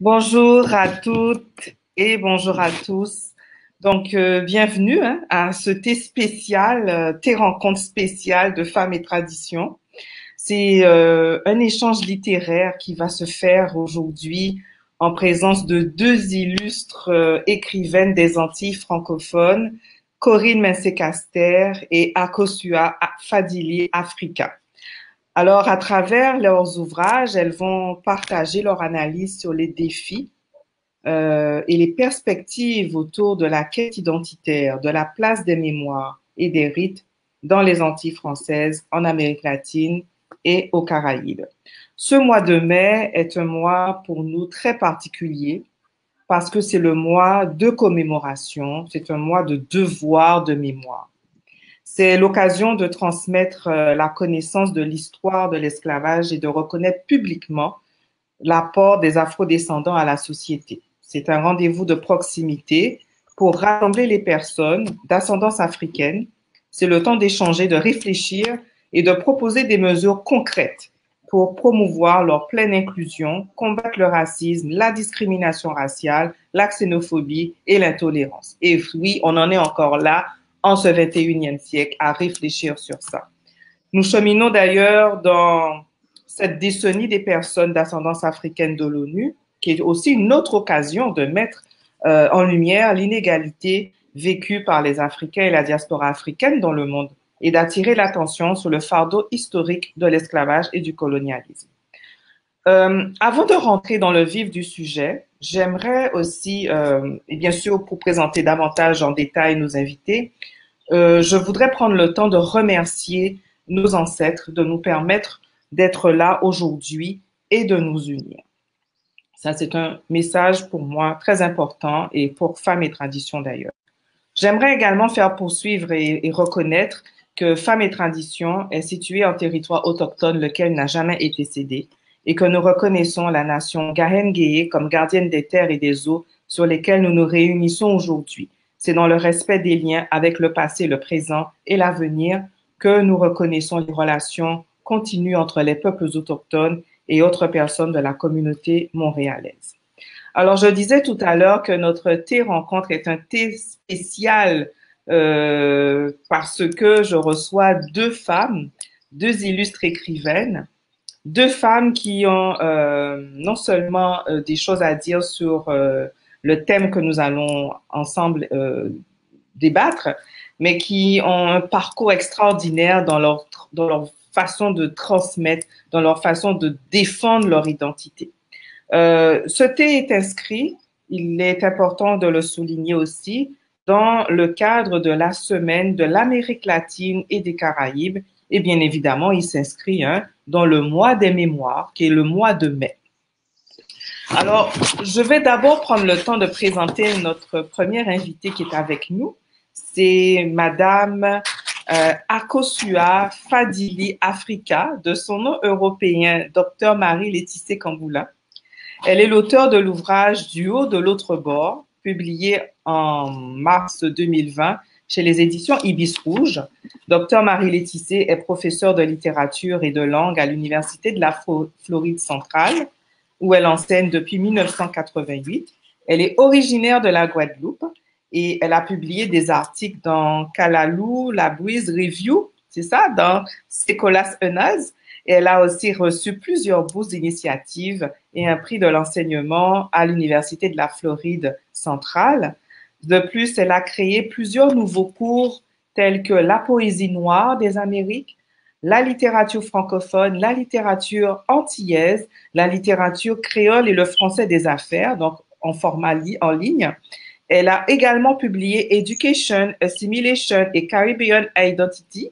Bonjour à toutes et bonjour à tous. Bienvenue à ce thé spécial, thé rencontre spéciale de femmes et traditions. C'est un échange littéraire qui va se faire aujourd'hui en présence de deux illustres écrivaines des Antilles francophones, Corinne Menseh-Caster et Akosua Fadili Africa. Alors, à travers leurs ouvrages, elles vont partager leur analyse sur les défis et les perspectives autour de la quête identitaire, de la place des mémoires et des rites dans les Antilles françaises, en Amérique latine et aux Caraïbes. Ce mois de mai est un mois pour nous très particulier parce que c'est le mois de commémoration, c'est un mois de devoir de mémoire. C'est l'occasion de transmettre la connaissance de l'histoire de l'esclavage et de reconnaître publiquement l'apport des afrodescendants à la société. C'est un rendez-vous de proximité pour rassembler les personnes d'ascendance africaine. C'est le temps d'échanger, de réfléchir et de proposer des mesures concrètes pour promouvoir leur pleine inclusion, combattre le racisme, la discrimination raciale, la xénophobie et l'intolérance. Et oui, on en est encore là en ce 21e siècle à réfléchir sur ça. Nous cheminons d'ailleurs dans cette décennie des personnes d'ascendance africaine de l'ONU, qui est aussi une autre occasion de mettre en lumière l'inégalité vécue par les Africains et la diaspora africaine dans le monde et d'attirer l'attention sur le fardeau historique de l'esclavage et du colonialisme. Avant de rentrer dans le vif du sujet, j'aimerais aussi, et bien sûr pour présenter davantage en détail nos invités, je voudrais prendre le temps de remercier nos ancêtres de nous permettre d'être là aujourd'hui et de nous unir. Ça, c'est un message pour moi très important et pour Femmes et Traditions d'ailleurs. J'aimerais également faire poursuivre et reconnaître que Femmes et Traditions est située en territoire autochtone lequel n'a jamais été cédé et que nous reconnaissons la nation Gahen-Guéé comme gardienne des terres et des eaux sur lesquelles nous nous réunissons aujourd'hui. C'est dans le respect des liens avec le passé, le présent et l'avenir que nous reconnaissons les relations continues entre les peuples autochtones et autres personnes de la communauté montréalaise. Alors, je disais tout à l'heure que notre thé rencontre est un thé spécial parce que je reçois deux femmes, deux illustres écrivaines, deux femmes qui ont non seulement des choses à dire sur le thème que nous allons ensemble débattre, mais qui ont un parcours extraordinaire dans leur façon de transmettre, dans leur façon de défendre leur identité. Ce thé est inscrit, il est important de le souligner aussi, dans le cadre de la semaine de l'Amérique latine et des Caraïbes. Et bien évidemment, il s'inscrit dans le mois des mémoires, qui est le mois de mai. Alors, je vais d'abord prendre le temps de présenter notre première invitée qui est avec nous. C'est Madame Akosua Fadili Africa, de son nom européen, Dr Marie-Laetitia Kamboula. Elle est l'auteure de l'ouvrage Du haut de l'autre bord, publié en mars 2020 chez les éditions Ibis Rouge. Dr Marie-Laetitia est professeure de littérature et de langue à l'Université de la Floride centrale, où elle enseigne depuis 1988. Elle est originaire de la Guadeloupe et elle a publié des articles dans Kalalou, La Breeze Review, c'est ça, dans Sécolas Enaz. Et elle a aussi reçu plusieurs bourses d'initiative et un prix de l'enseignement à l'Université de la Floride centrale. De plus, elle a créé plusieurs nouveaux cours tels que la poésie noire des Amériques, la littérature francophone, la littérature antillaise, la littérature créole et le français des affaires, donc en format en ligne. Elle a également publié Education, Assimilation et Caribbean Identity,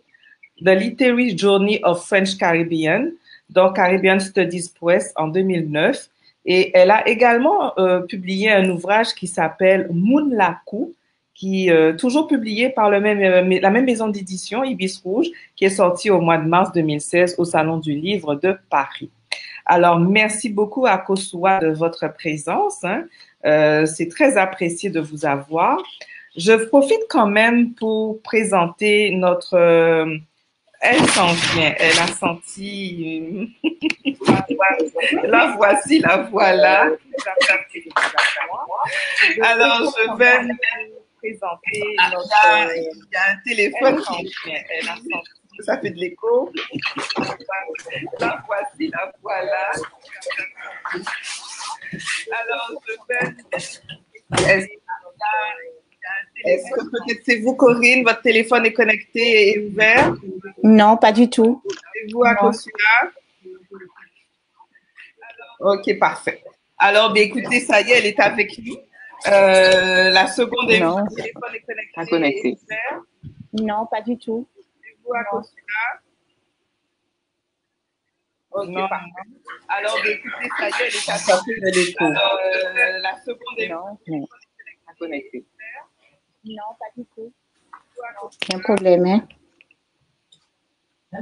The Literary Journey of French Caribbean, dans Caribbean Studies Press en 2009. Et elle a également publié un ouvrage qui s'appelle Mounlaku, qui est toujours publié par la même maison d'édition, Ibis Rouge, qui est sorti au mois de mars 2016 au Salon du Livre de Paris. Alors, merci beaucoup à Akosua de votre présence. C'est très apprécié de vous avoir. Je profite quand même pour présenter notre Elle s'en vient. Elle a senti. La voici, la voilà. Alors, je vais vous présenter notre. Il y a un téléphone qui vient. Elle a senti. Ça fait de l'écho. La voici, la voilà. Alors, je vais. Est-ce est-ce que peut-être c'est vous, Corinne, votre téléphone est connecté et ouvert? Non, pas du tout. Et vous, Akosua? Ok, parfait. Alors, bien, écoutez, ça y est, elle est avec nous. La seconde est Non, votre téléphone est pas connecté et connecté. ouvert. Non, pas du tout. Et vous, Akosua? Ok, parfait. Alors, bien, écoutez, ça y est, elle est avec nous. Alors, la seconde est Non, non, pas connectée. non, pas du tout. Il y a un problème, hein? J'ai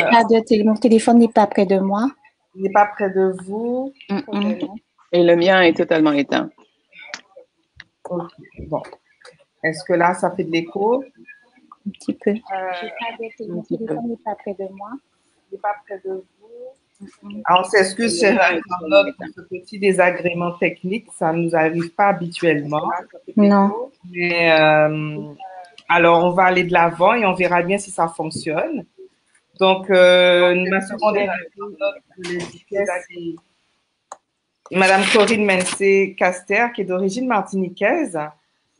pas de mon téléphone n'est pas près de moi. Il n'est pas près de vous. Et le mien est totalement éteint. Ok, bon. Est-ce que là, ça fait de l'écho? Un petit peu. J'ai pas de mon téléphone n'est pas près de moi. Il n'est pas près de vous. Alors, on s'excuse, chers internautes, pour ce petit désagrément technique. Ça ne nous arrive pas habituellement. Non. Mais alors, on va aller de l'avant et on verra bien si ça fonctionne. Donc, ma seconde internaute, je l'ai dit, c'est Madame Corinne Mensé-Caster, qui est d'origine martiniquaise,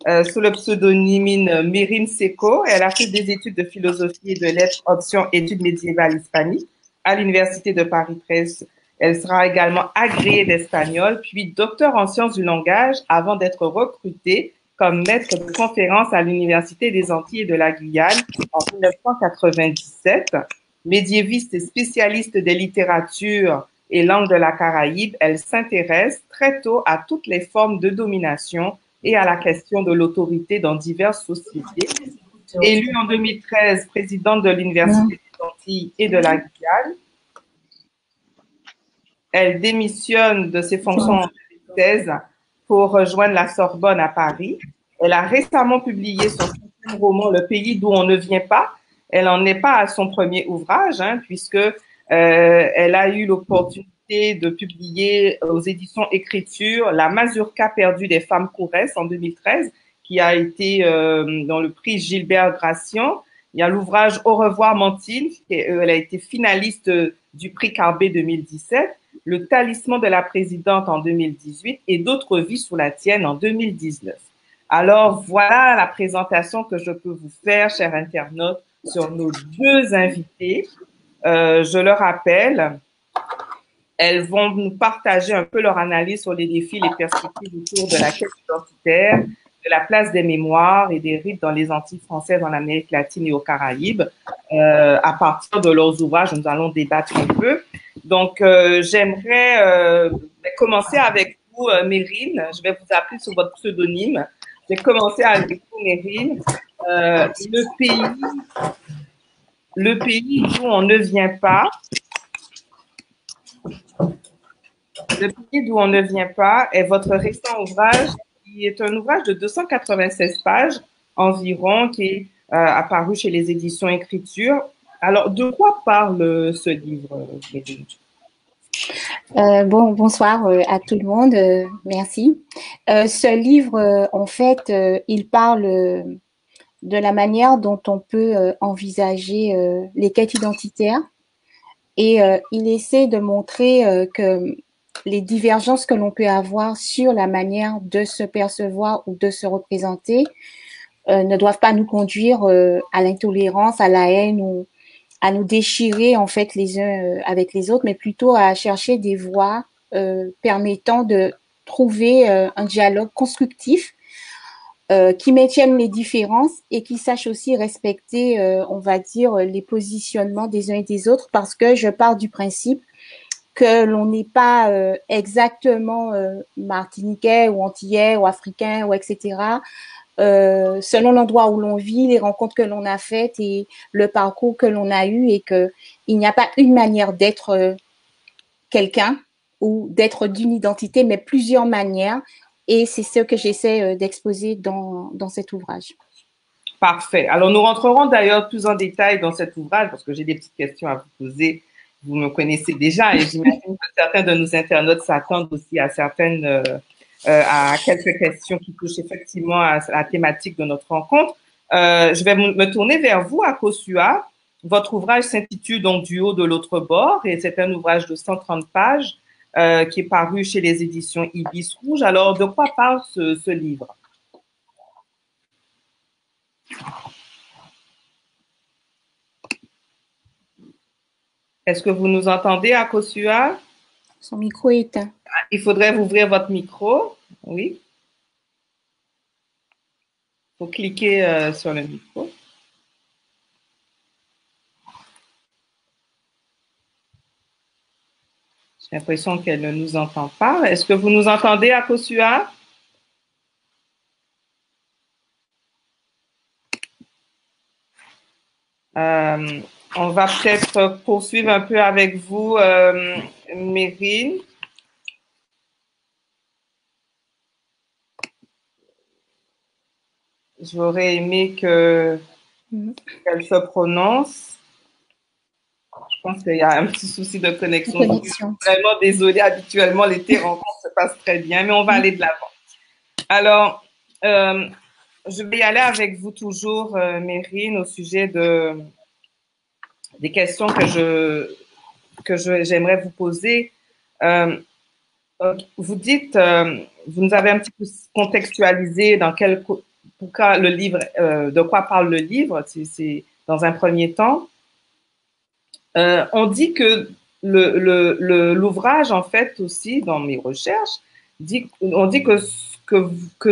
sous le pseudonyme Mérine Seco. Elle a fait des études de philosophie et de lettres, option études médiévales hispaniques, à l'Université de Paris 13. Elle sera également agrégée d'espagnol, puis docteur en sciences du langage, avant d'être recrutée comme maître de conférence à l'Université des Antilles et de la Guyane en 1997. Médiéviste et spécialiste des littératures et langues de la Caraïbe, elle s'intéresse très tôt à toutes les formes de domination et à la question de l'autorité dans diverses sociétés. Élue en 2013 présidente de l'Université des Antilles et de la Guyane, elle démissionne de ses fonctions en 2016 pour rejoindre la Sorbonne à Paris. Elle a récemment publié son cinquième roman, Le pays d'où on ne vient pas. Elle n'en est pas à son premier ouvrage, puisque elle a eu l'opportunité de publier aux éditions Écriture La Mazurka perdue des femmes couresses en 2013, qui a été dans le prix Gilbert Gracian. Il y a l'ouvrage Au revoir Mantine, elle a été finaliste du prix Carbet 2017, Le talisman de la présidente en 2018 et D'autres vies sous la tienne en 2019. Alors voilà la présentation que je peux vous faire, chers internautes, sur nos deux invités. Je le rappelle, elles vont nous partager un peu leur analyse sur les défis, les perspectives autour de la quête identitaire, de la place des mémoires et des rites dans les Antilles françaises, en Amérique latine et aux Caraïbes. À partir de leurs ouvrages, nous allons débattre un peu. Donc, j'aimerais commencer avec vous, Mérine. Je vais vous appeler sous votre pseudonyme. Je vais commencer avec vous, Mérine. Le pays d'où on ne vient pas. Le pays d'où on ne vient pas est votre récent ouvrage, qui est un ouvrage de 296 pages environ, qui est apparu chez les éditions Écriture. Alors, de quoi parle ce livre, Mérine? Bonsoir à tout le monde, merci. Ce livre, en fait, il parle de la manière dont on peut envisager les quêtes identitaires et il essaie de montrer que les divergences que l'on peut avoir sur la manière de se percevoir ou de se représenter ne doivent pas nous conduire à l'intolérance, à la haine ou à nous déchirer en fait les uns avec les autres, mais plutôt à chercher des voies permettant de trouver un dialogue constructif qui maintiennent les différences et qui sachent aussi respecter, on va dire, les positionnements des uns et des autres, parce que je pars du principe que l'on n'est pas exactement martiniquais ou antillais ou africain ou etc. Selon l'endroit où l'on vit, les rencontres que l'on a faites et le parcours que l'on a eu, et que il n'y a pas une manière d'être quelqu'un ou d'être d'une identité, mais plusieurs manières, Et c'est ce que j'essaie d'exposer dans cet ouvrage. Parfait. Alors, nous rentrerons d'ailleurs plus en détail dans cet ouvrage parce que j'ai des petites questions à vous poser. Vous me connaissez déjà et j'imagine que certains de nos internautes s'attendent aussi à à quelques questions qui touchent effectivement à la thématique de notre rencontre. Je vais me tourner vers vous, Akosua. Votre ouvrage s'intitule donc Du haut de l'autre bord et c'est un ouvrage de 130 pages qui est paru chez les éditions Ibis Rouge. Alors, de quoi parle ce livre? Est-ce que vous nous entendez, Akosua? Son micro est éteint. Il faudrait ouvrir votre micro. Oui. Il faut cliquer sur le micro. J'ai l'impression qu'elle ne nous entend pas. Est-ce que vous nous entendez, Akosua? On va peut-être poursuivre un peu avec vous, Mérine. J'aurais aimé qu'elle se prononce. Je pense qu'il y a un petit souci de connexion. Je suis vraiment désolée. Habituellement, les rencontres se passent très bien, mais on va aller de l'avant. Alors, je vais y aller avec vous toujours, Mérine, au sujet des questions que j'aimerais vous poser. Vous dites, vous nous avez un petit peu contextualisé dans pourquoi le livre, de quoi parle le livre, c'est dans un premier temps. On dit que l'ouvrage, en fait, aussi, dans mes recherches, on dit que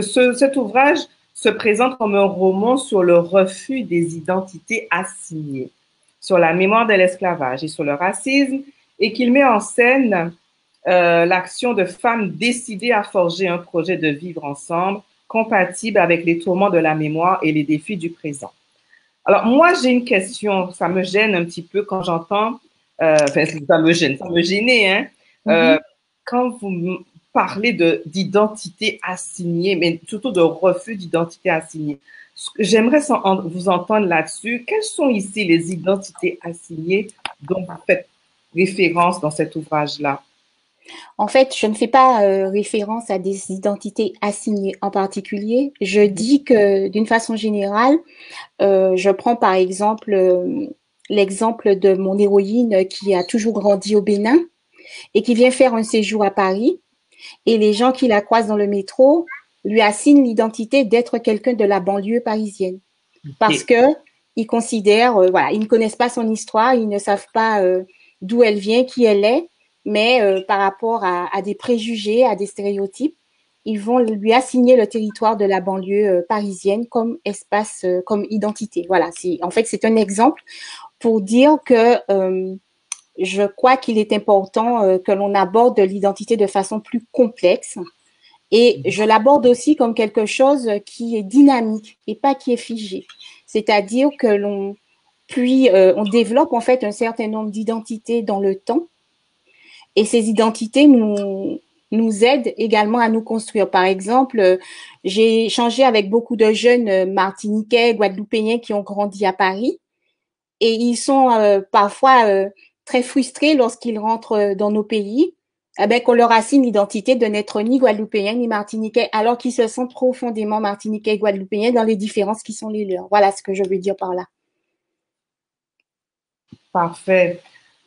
cet ouvrage se présente comme un roman sur le refus des identités assignées, sur la mémoire de l'esclavage et sur le racisme, et qu'il met en scène l'action de femmes décidées à forger un projet de vivre ensemble compatible avec les tourments de la mémoire et les défis du présent. Alors, moi, j'ai une question, ça me gêne un petit peu quand j'entends, enfin, ça me gênait, hein, quand vous parlez d'identité assignée, mais surtout de refus d'identité assignée. J'aimerais vous entendre là-dessus. Quelles sont ici les identités assignées dont vous faites référence dans cet ouvrage-là? En fait, je ne fais pas référence à des identités assignées en particulier. Je dis que d'une façon générale, je prends par exemple l'exemple de mon héroïne qui a toujours grandi au Bénin et qui vient faire un séjour à Paris. Et les gens qui la croisent dans le métro lui assignent l'identité d'être quelqu'un de la banlieue parisienne. Parce que ils considèrent, voilà, ils ne connaissent pas son histoire, ils ne savent pas d'où elle vient, qui elle est, mais par rapport à des préjugés, à des stéréotypes, ils vont lui assigner le territoire de la banlieue parisienne comme espace, comme identité. Voilà, en fait, c'est un exemple pour dire que je crois qu'il est important que l'on aborde l'identité de façon plus complexe. Et je l'aborde aussi comme quelque chose qui est dynamique et pas qui est figé. C'est-à-dire que on développe en fait un certain nombre d'identités dans le temps. Et ces identités nous aident également à nous construire. Par exemple, j'ai échangé avec beaucoup de jeunes martiniquais, guadeloupéens qui ont grandi à Paris. Et ils sont parfois très frustrés lorsqu'ils rentrent dans nos pays, qu'on leur assigne l'identité de n'être ni guadeloupéen ni martiniquais, alors qu'ils se sentent profondément martiniquais et guadeloupéens dans les différences qui sont les leurs. Voilà ce que je veux dire par là. Parfait.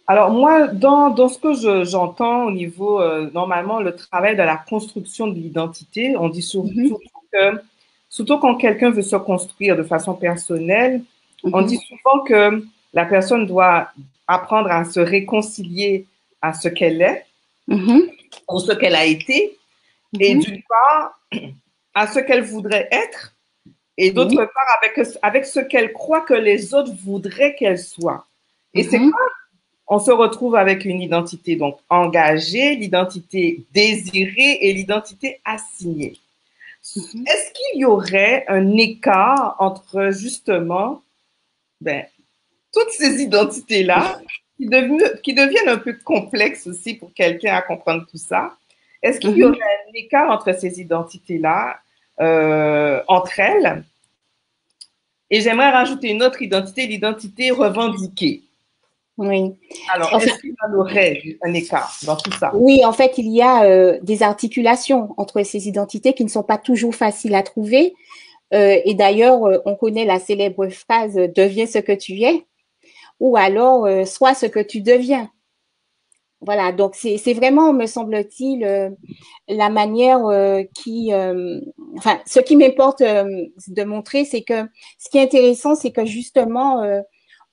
Alors moi, dans ce que j'entends au niveau, normalement, le travail de la construction de l'identité, on dit surtout quand quelqu'un veut se construire de façon personnelle, on dit souvent que la personne doit apprendre à se réconcilier à ce qu'elle est ou ce qu'elle a été, et d'une part, à ce qu'elle voudrait être, et d'autre part, avec ce qu'elle croit que les autres voudraient qu'elle soit. Et c'est quoi? On se retrouve avec une identité donc engagée, l'identité désirée et l'identité assignée. Est-ce qu'il y aurait un écart entre justement toutes ces identités-là qui deviennent un peu complexes aussi pour quelqu'un à comprendre tout ça? Est-ce qu'il y aurait un écart entre ces identités-là, entre elles? Et j'aimerais rajouter une autre identité, l'identité revendiquée. Oui. Alors, est-ce qu'il y en aurait un écart dans tout ça? Oui, en fait, il y a des articulations entre ces identités qui ne sont pas toujours faciles à trouver. Et d'ailleurs, on connaît la célèbre phrase deviens ce que tu es, ou alors sois ce que tu deviens. Voilà, donc c'est vraiment, me semble-t-il, la manière enfin, ce qui m'importe de montrer, c'est que ce qui est intéressant, c'est que justement,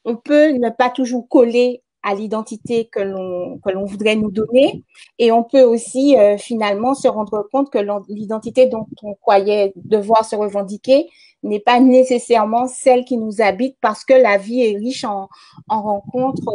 on peut ne pas toujours coller à l'identité que l'on voudrait nous donner, et on peut aussi finalement se rendre compte que l'identité dont on croyait devoir se revendiquer n'est pas nécessairement celle qui nous habite, parce que la vie est riche en rencontres,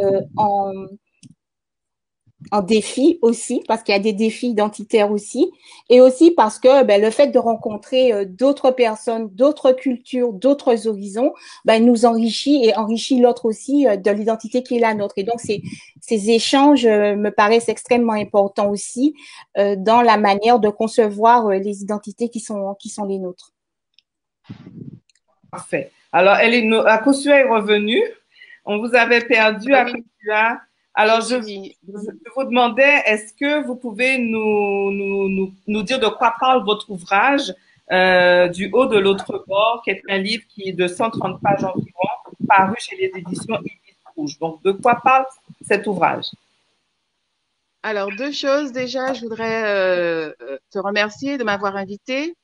en défis aussi, parce qu'il y a des défis identitaires aussi, et aussi parce que le fait de rencontrer d'autres personnes, d'autres cultures, d'autres horizons, nous enrichit et enrichit l'autre aussi de l'identité qui est la nôtre. Et donc, ces échanges me paraissent extrêmement importants aussi dans la manière de concevoir les identités qui sont les nôtres. Parfait. Alors, Akosua est revenue. On vous avait perdu, Akosua. Alors, je vous demandais, est-ce que vous pouvez nous dire de quoi parle votre ouvrage Du haut de l'autre bord, qui est un livre qui est de 130 pages environ, paru chez les éditions Ibis Rouge. Donc, de quoi parle cet ouvrage? Alors, deux choses. Déjà, je voudrais te remercier de m'avoir invité,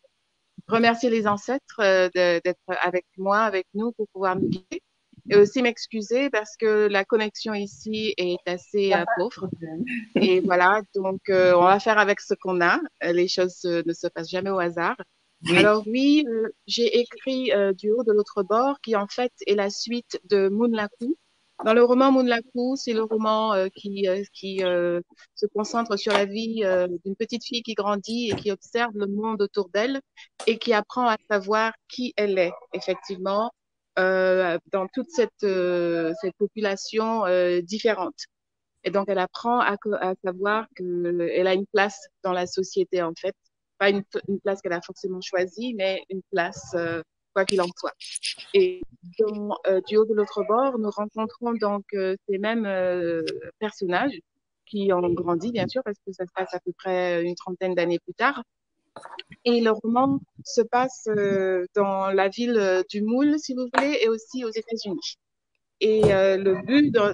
remercier les ancêtres d'être avec moi, avec nous, pour pouvoir nous guider. Et aussi m'excuser parce que la connexion ici est assez pauvre. Et voilà, donc on va faire avec ce qu'on a. Les choses ne se passent jamais au hasard. Oui. Alors oui, j'ai écrit Du haut de l'autre bord, qui en fait est la suite de Moonlaku. Dans le roman Moonlaku, c'est le roman qui se concentre sur la vie d'une petite fille qui grandit et qui observe le monde autour d'elle et qui apprend à savoir qui elle est, effectivement, dans toute cette population différente. Et donc, elle apprend à savoir qu'elle a une place dans la société, en fait. Pas une place qu'elle a forcément choisie, mais une place, quoi qu'il en soit. Et dans Du haut de l'autre bord, nous rencontrons donc ces mêmes personnages qui ont grandi, bien sûr, parce que ça se passe à peu près une trentaine d'années plus tard. Et le roman se passe dans la ville du Moule, si vous voulez, et aussi aux États-Unis. Et le but dans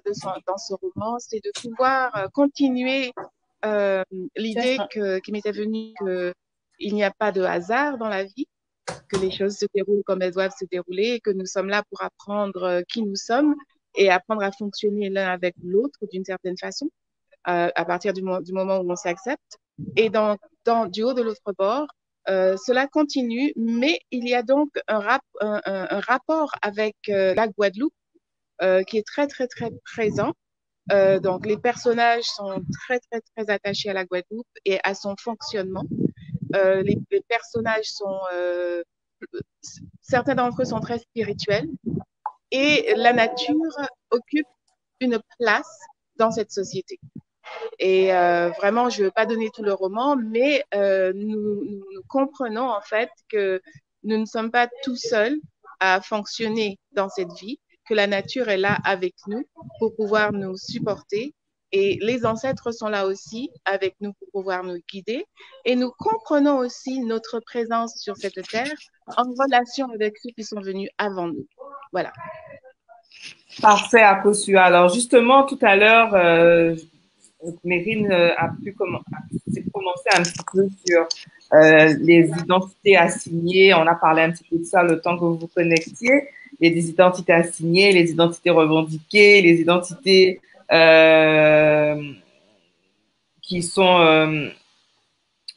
ce roman, c'est de pouvoir continuer l'idée qui m'était venue qu'il n'y a pas de hasard dans la vie, que les choses se déroulent comme elles doivent se dérouler et que nous sommes là pour apprendre qui nous sommes et apprendre à fonctionner l'un avec l'autre d'une certaine façon à partir du moment où on s'accepte. Et dans Du haut de l'autre bord, cela continue, mais il y a donc un rapport avec la Guadeloupe qui est très, très, très présent. Donc, les personnages sont très, très, très attachés à la Guadeloupe et à son fonctionnement. Les personnages sont, certains d'entre eux sont très spirituels et la nature occupe une place dans cette société. Et vraiment, je ne veux pas donner tout le roman, mais nous comprenons en fait que nous ne sommes pas tout seuls à fonctionner dans cette vie, que la nature est là avec nous pour pouvoir nous supporter. Et les ancêtres sont là aussi avec nous pour pouvoir nous guider. Et nous comprenons aussi notre présence sur cette terre en relation avec ceux qui sont venus avant nous. Voilà. Parfait, Akosua. Alors justement, tout à l'heure, Mérine s'est prononcée un petit peu sur les identités assignées. On a parlé un petit peu de ça le temps que vous vous connectiez. Les identités assignées, les identités revendiquées, les identités qui sont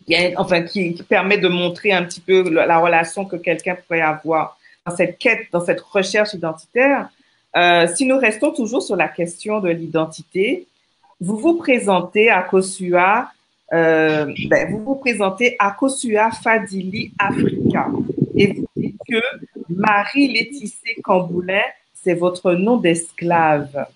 qui permettent de montrer un petit peu la relation que quelqu'un pourrait avoir dans cette quête, dans cette recherche identitaire. Si nous restons toujours sur la question de l'identité, vous vous présentez Akosua, vous vous présentez Akosua Fadili Africa et vous dites que Marie-Laetitia Camboulin, c'est votre nom d'esclave.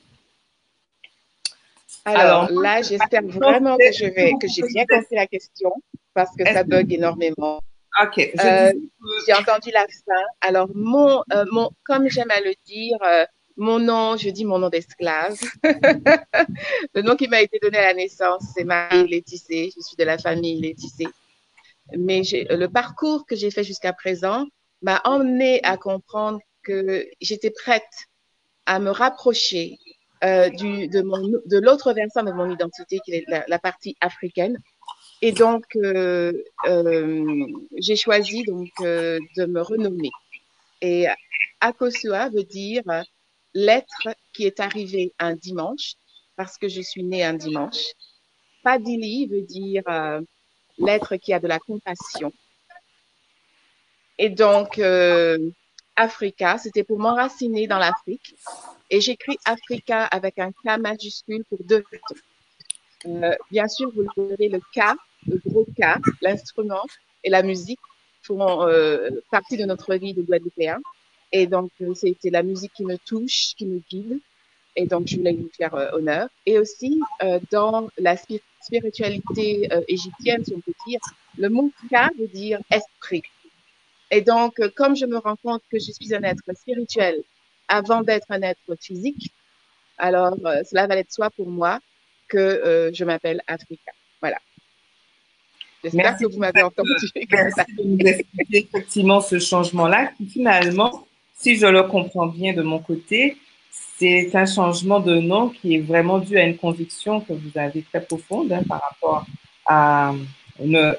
Alors Alors, moi, là, ma j'espère question, vraiment c'est, est-ce que que vous j'ai pouvez bien compris la question parce que est-ce ça que, bug énormément. ok, je Euh, disais j'ai entendu la fin. Alors, comme j'aime à le dire, mon nom, je dis mon nom d'esclave. Le nom qui m'a été donné à la naissance, c'est Marie Laetissé. Je suis de la famille Laetissé. Mais le parcours que j'ai fait jusqu'à présent m'a emmené à comprendre que j'étais prête à me rapprocher de l'autre versant de mon identité, qui est la partie africaine. Et donc, j'ai choisi de me renommer. Et Akosua veut dire l'être qui est arrivé un dimanche, parce que je suis née un dimanche. Padili veut dire l'être qui a de la compassion. Et donc, Africa, c'était pour m'enraciner dans l'Afrique. Et j'écris Africa avec un K majuscule pour deux raisons. Bien sûr, vous verrez le K, le gros K, l'instrument et la musique font partie de notre vie de Guadeloupéens. Et donc, c'était la musique qui me touche, qui me guide. Et donc, je voulais lui faire honneur. Et aussi, dans la spiritualité égyptienne, si on peut dire, le mot Ka veut dire esprit. Et donc, comme je me rends compte que je suis un être spirituel avant d'être un être physique, alors cela va être soi pour moi que je m'appelle Africa. Voilà. J'espère merci que vous m'avez entendu et que c'est merci de nous expliquer effectivement ce changement-là, qui finalement, si je le comprends bien de mon côté, c'est un changement de nom qui est vraiment dû à une conviction que vous avez très profonde par rapport à,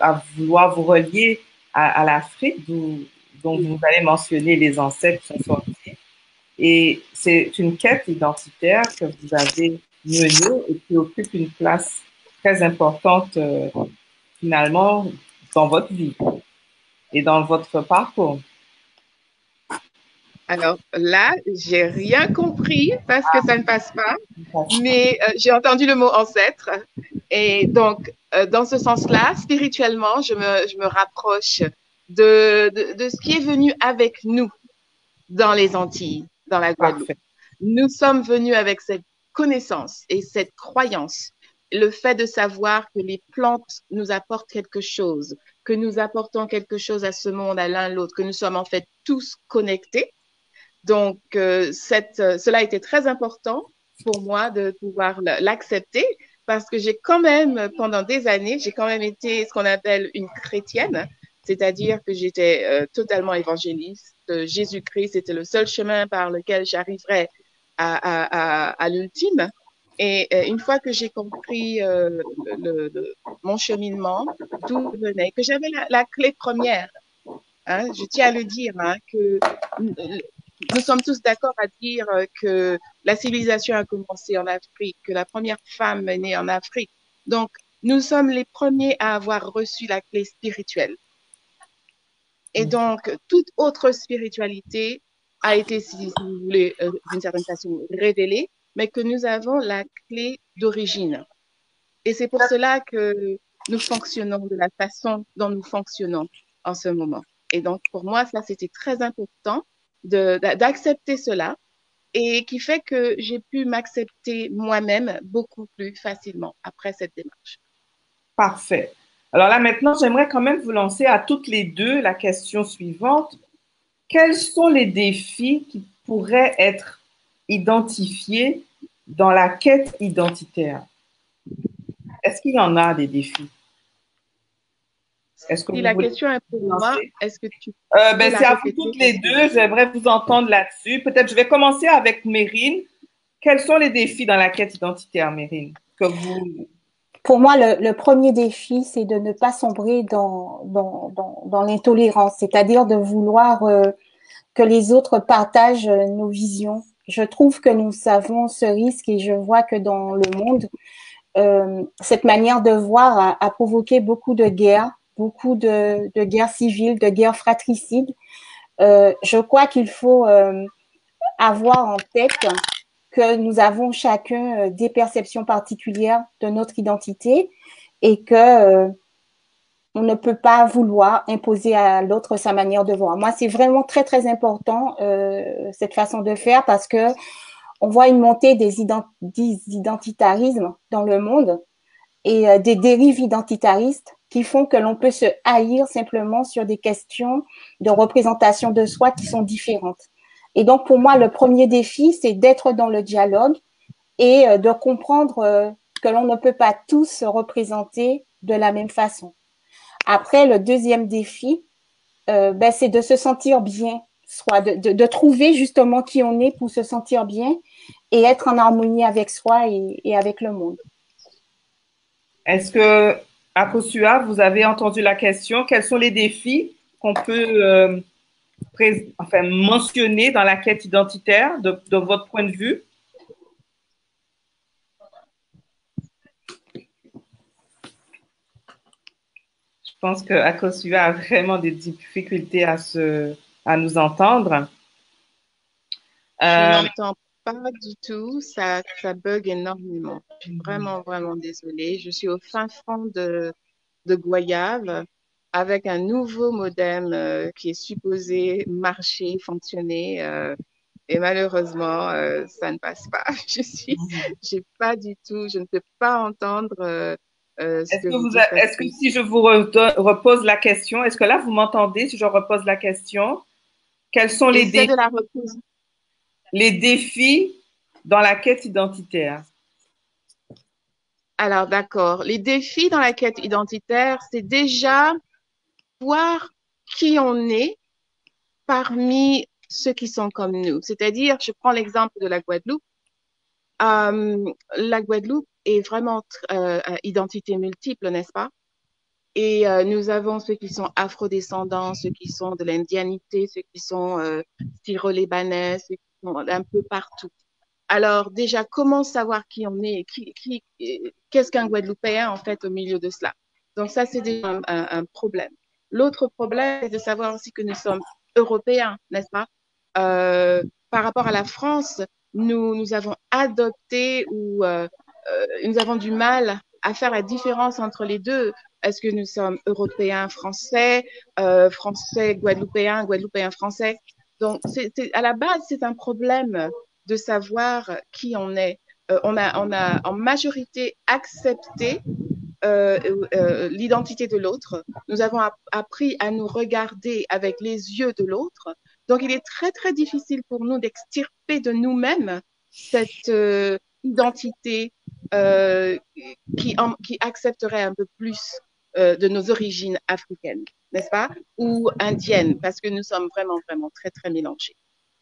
à vouloir vous relier à l'Afrique, dont vous avez mentionné les ancêtres qui sont sortis. Et c'est une quête identitaire que vous avez menée et qui occupe une place très importante finalement dans votre vie et dans votre parcours. Alors là, j'ai rien compris parce que ça ne passe pas, mais j'ai entendu le mot ancêtre. Et donc, dans ce sens-là, spirituellement, je me rapproche de ce qui est venu avec nous dans les Antilles, dans la Guadeloupe. Parfait. Nous sommes venus avec cette connaissance et cette croyance, le fait de savoir que les plantes nous apportent quelque chose, que nous apportons quelque chose à ce monde, à l'un l'autre, que nous sommes en fait tous connectés. Donc, cela a été très important pour moi de pouvoir l'accepter parce que j'ai quand même, pendant des années, j'ai quand même été ce qu'on appelle une chrétienne, c'est-à-dire que j'étais totalement évangéliste. Jésus-Christ, c'était le seul chemin par lequel j'arriverais à l'ultime. Et une fois que j'ai compris mon cheminement, d'où venait, que j'avais la clé première, hein, je tiens à le dire, hein, que nous sommes tous d'accord à dire que la civilisation a commencé en Afrique, que la première femme est née en Afrique. Donc, nous sommes les premiers à avoir reçu la clé spirituelle. Et donc, toute autre spiritualité a été, si vous voulez, d'une certaine façon révélée, mais que nous avons la clé d'origine. Et c'est pour cela que nous fonctionnons de la façon dont nous fonctionnons en ce moment. Et donc, pour moi, ça, c'était très important d'accepter cela et qui fait que j'ai pu m'accepter moi-même beaucoup plus facilement après cette démarche. Parfait. Alors là, maintenant, j'aimerais quand même vous lancer à toutes les deux la question suivante. Quels sont les défis qui pourraient être identifiés dans la quête identitaire? Est-ce qu'il y en a des défis? Est-ce que Si vous la voulez question est pour moi, lancer? est-ce que tu peux C'est la à vous répéter toutes parce les que deux. J'aimerais vous entendre là-dessus. Peut-être je vais commencer avec Mérine. Quels sont les défis dans la quête identitaire, Mérine, que vous... Pour moi, le premier défi, c'est de ne pas sombrer dans l'intolérance, c'est-à-dire de vouloir que les autres partagent nos visions. Je trouve que nous avons ce risque et je vois que dans le monde, cette manière de voir a provoqué beaucoup de guerres, beaucoup de guerres civiles, de guerres fratricides. Je crois qu'il faut avoir en tête que nous avons chacun des perceptions particulières de notre identité et que on ne peut pas vouloir imposer à l'autre sa manière de voir. Moi, c'est vraiment très, très important cette façon de faire parce que on voit une montée des identitarismes dans le monde et des dérives identitaristes qui font que l'on peut se haïr simplement sur des questions de représentation de soi qui sont différentes. Et donc, pour moi, le premier défi, c'est d'être dans le dialogue et de comprendre que l'on ne peut pas tous se représenter de la même façon. Après, le deuxième défi, c'est de se sentir bien, soit de trouver justement qui on est pour se sentir bien et être en harmonie avec soi et avec le monde. Est-ce que, Akosua, vous avez entendu la question? Quels sont les défis qu'on peut mentionner dans la quête identitaire de votre point de vue? Je pense que Akosua a vraiment des difficultés à nous entendre. Je n'entends pas du tout, ça bug énormément. Je suis vraiment, vraiment désolée. Je suis au fin fond de Goyave avec un nouveau modem qui est supposé marcher, fonctionner. Et malheureusement, ça ne passe pas. J'ai pas du tout, je ne peux pas entendre ce que vous dites. Est-ce que si je vous repose la question, est-ce que là vous m'entendez si je repose la question? Quels sont les défis dans la quête identitaire? Alors, d'accord. Les défis dans la quête identitaire, c'est déjà voir qui on est parmi ceux qui sont comme nous. C'est-à-dire, je prends l'exemple de la Guadeloupe. La Guadeloupe est vraiment identité multiple, n'est-ce pas? Et nous avons ceux qui sont afrodescendants, ceux qui sont de l'indianité, ceux qui sont syro-libanais, ceux qui sont un peu partout. Alors déjà, comment savoir qui on est, qu'est-ce qu'un Guadeloupéen en fait au milieu de cela? Donc ça, c'est déjà un problème. L'autre problème, c'est de savoir aussi que nous sommes européens, n'est-ce pas? Par rapport à la France, nous avons adopté ou nous avons du mal à faire la différence entre les deux. Est-ce que nous sommes européens, français, français, guadeloupéens, guadeloupéens, français? Donc, à la base, c'est un problème de savoir qui on est. On a en majorité accepté l'identité de l'autre. Nous avons appris à nous regarder avec les yeux de l'autre. Donc, il est très, très difficile pour nous d'extirper de nous-mêmes cette identité qui accepterait un peu plus de nos origines africaines, n'est-ce pas? Ou indiennes, parce que nous sommes vraiment, vraiment très, très mélangés.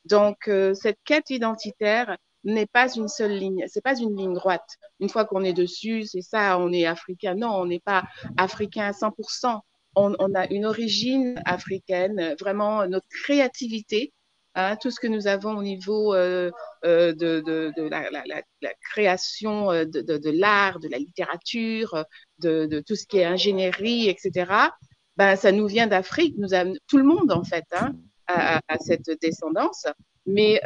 Donc, cette quête identitaire n'est pas une seule ligne, c'est pas une ligne droite. Une fois qu'on est dessus, c'est ça, on est africain. Non, on n'est pas africain à 100%. On a une origine africaine, vraiment notre créativité, hein, tout ce que nous avons au niveau de la création de l'art, de la littérature, de tout ce qui est ingénierie, etc. Ben, ça nous vient d'Afrique. Tout le monde en fait, hein, à cette descendance, mais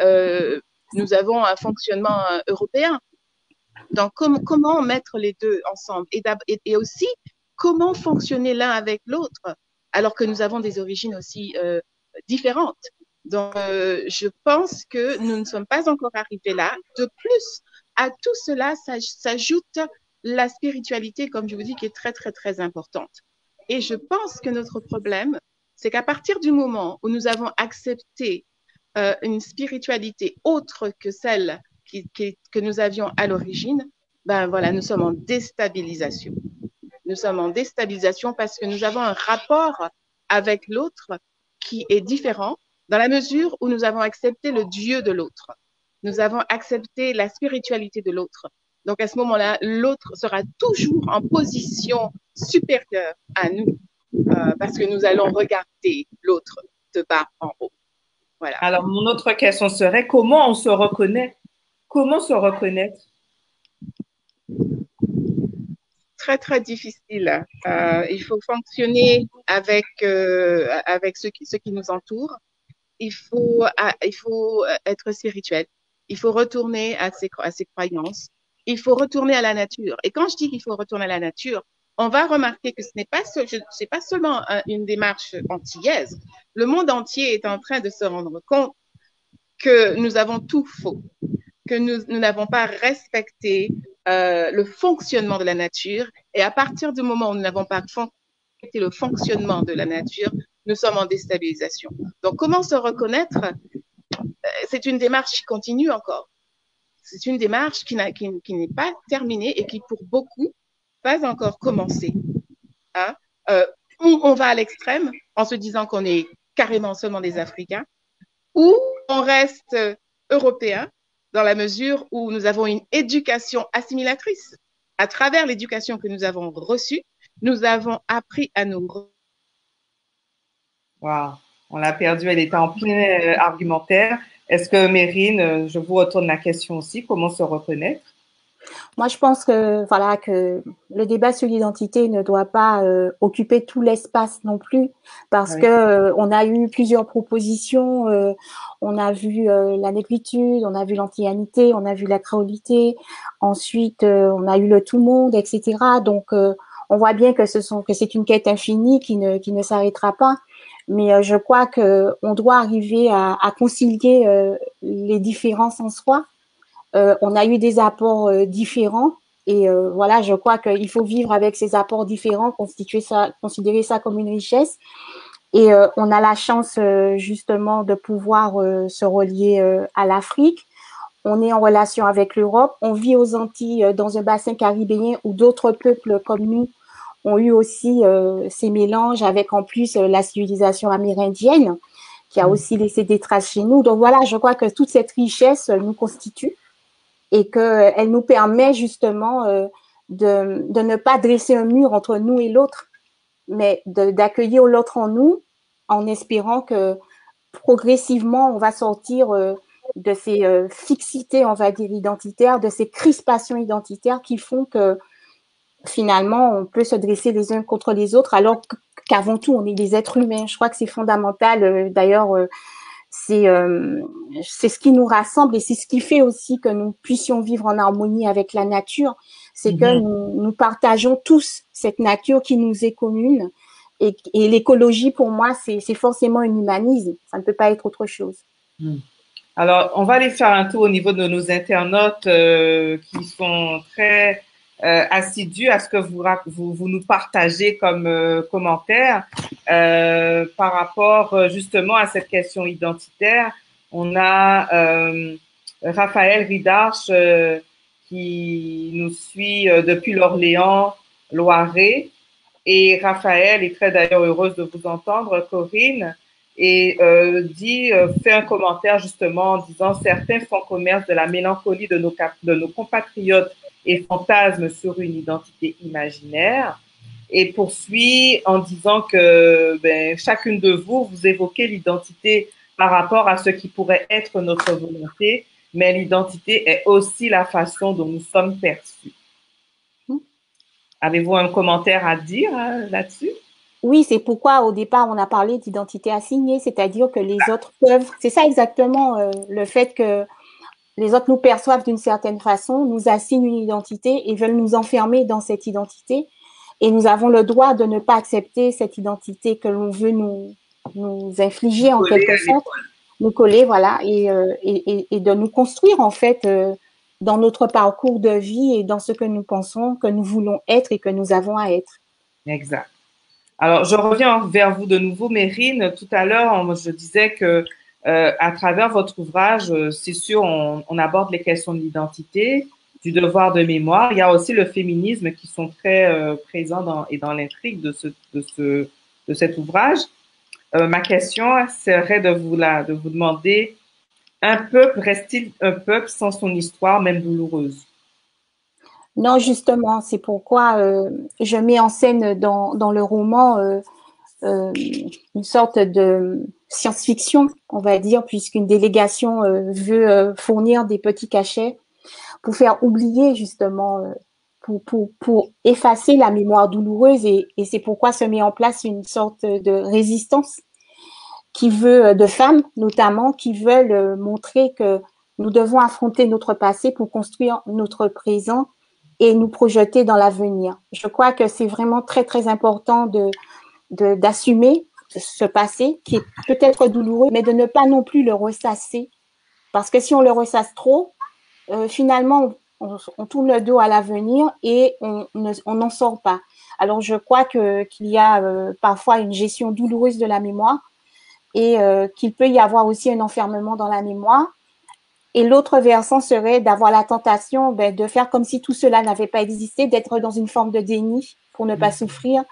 nous avons un fonctionnement européen. Donc, comment mettre les deux ensemble et aussi comment fonctionner l'un avec l'autre alors que nous avons des origines aussi différentes. Donc, je pense que nous ne sommes pas encore arrivés là. De plus, à tout cela s'ajoute la spiritualité, comme je vous dis, qui est très, très, très importante. Et je pense que notre problème, c'est qu'à partir du moment où nous avons accepté une spiritualité autre que celle que nous avions à l'origine, ben voilà, nous sommes en déstabilisation. Nous sommes en déstabilisation parce que nous avons un rapport avec l'autre qui est différent dans la mesure où nous avons accepté le Dieu de l'autre. Nous avons accepté la spiritualité de l'autre. Donc à ce moment-là, l'autre sera toujours en position supérieure à nous parce que nous allons regarder l'autre de bas en haut. Voilà. Alors, mon autre question serait, comment on se reconnaît? Comment se reconnaître? Très, très difficile. Il faut fonctionner avec ceux qui nous entourent. Il faut être spirituel. Il faut retourner à ses croyances. Il faut retourner à la nature. Et quand je dis qu'il faut retourner à la nature, on va remarquer que ce n'est pas seulement une démarche antillaise. Le monde entier est en train de se rendre compte que nous avons tout faux. que nous n'avons pas respecté le fonctionnement de la nature. Et à partir du moment où nous n'avons pas respecté le fonctionnement de la nature, nous sommes en déstabilisation. Donc, comment se reconnaître? C'est une démarche qui continue encore. C'est une démarche qui n'est pas terminée et qui, pour beaucoup, pas encore commencé. Hein? Ou on va à l'extrême en se disant qu'on est carrément seulement des Africains, ou on reste européen dans la mesure où nous avons une éducation assimilatrice. À travers l'éducation que nous avons reçue, nous avons appris à nous... Wow, on l'a perdue, elle était en plein argumentaire. Est-ce que Mérine, je vous retourne la question aussi, comment se reconnaître? Moi, je pense que voilà que le débat sur l'identité ne doit pas occuper tout l'espace non plus, parce Oui. que on a eu plusieurs propositions. On a vu la négritude, on a vu l'antillanité, on a vu la créolité. Ensuite, on a eu le tout monde, etc. Donc, on voit bien que c'est une quête infinie qui ne s'arrêtera pas. Mais je crois que on doit arriver à concilier les différences en soi. On a eu des apports différents et voilà, je crois qu'il faut vivre avec ces apports différents, considérer ça comme une richesse. Et on a la chance justement de pouvoir se relier à l'Afrique. On est en relation avec l'Europe. On vit aux Antilles dans un bassin caribéen où d'autres peuples comme nous ont eu aussi ces mélanges avec en plus la civilisation amérindienne qui a aussi laissé des traces chez nous. Donc voilà, je crois que toute cette richesse nous constitue et qu'elle nous permet justement de ne pas dresser un mur entre nous et l'autre, mais d'accueillir l'autre en nous en espérant que progressivement, on va sortir de ces fixités, on va dire, identitaires, de ces crispations identitaires qui font que finalement, on peut se dresser les uns contre les autres alors qu'avant tout, on est des êtres humains. Je crois que c'est fondamental. D'ailleurs, c'est ce qui nous rassemble et c'est ce qui fait aussi que nous puissions vivre en harmonie avec la nature. C'est que nous partageons tous cette nature qui nous est commune. Et l'écologie, pour moi, c'est forcément un humanisme. Ça ne peut pas être autre chose. Alors, on va aller faire un tour au niveau de nos internautes qui sont très assidus à ce que vous nous partagez comme commentaires par rapport justement à cette question identitaire. On a Raphaël Ridarche qui nous suit depuis l'Orléans, Loiret. Et Raphaël est très d'ailleurs heureuse de vous entendre, Corinne, et fait un commentaire justement en disant certains font commerce de la mélancolie de nos compatriotes et fantasment sur une identité imaginaire, et poursuit en disant que chacune de vous évoquez l'identité par rapport à ce qui pourrait être notre volonté, mais l'identité est aussi la façon dont nous sommes perçus. Avez-vous un commentaire à dire là-dessus? Oui, c'est pourquoi au départ on a parlé d'identité assignée, c'est-à-dire que les autres peuvent, c'est ça exactement le fait que les autres nous perçoivent d'une certaine façon, nous assignent une identité et veulent nous enfermer dans cette identité. Et nous avons le droit de ne pas accepter cette identité que l'on veut nous infliger en quelque sorte, nous coller, voilà, et de nous construire en fait dans notre parcours de vie et dans ce que nous pensons, que nous voulons être et que nous avons à être. Exact. Alors, je reviens vers vous de nouveau, Mérine. Tout à l'heure, je disais que à travers votre ouvrage, c'est sûr, on aborde les questions de l'identité, du devoir de mémoire. Il y a aussi le féminisme qui sont très présents dans l'intrigue de cet ouvrage. Ma question serait de vous demander, un peuple reste-t-il un peuple sans son histoire, même douloureuse? Non, justement, c'est pourquoi je mets en scène dans le roman une sorte de science-fiction, on va dire, puisqu'une délégation veut fournir des petits cachets pour faire oublier justement, pour effacer la mémoire douloureuse et c'est pourquoi se met en place une sorte de résistance qui veut, de femmes notamment, qui veulent montrer que nous devons affronter notre passé pour construire notre présent et nous projeter dans l'avenir. Je crois que c'est vraiment très, très important d'assumer ce passé qui est peut-être douloureux, mais de ne pas non plus le ressasser. Parce que si on le ressasse trop, finalement, on tourne le dos à l'avenir et on n'en sort pas. Alors, je crois qu'il y a parfois une gestion douloureuse de la mémoire et qu'il peut y avoir aussi un enfermement dans la mémoire. Et l'autre versant serait d'avoir la tentation de faire comme si tout cela n'avait pas existé, d'être dans une forme de déni pour ne pas souffrir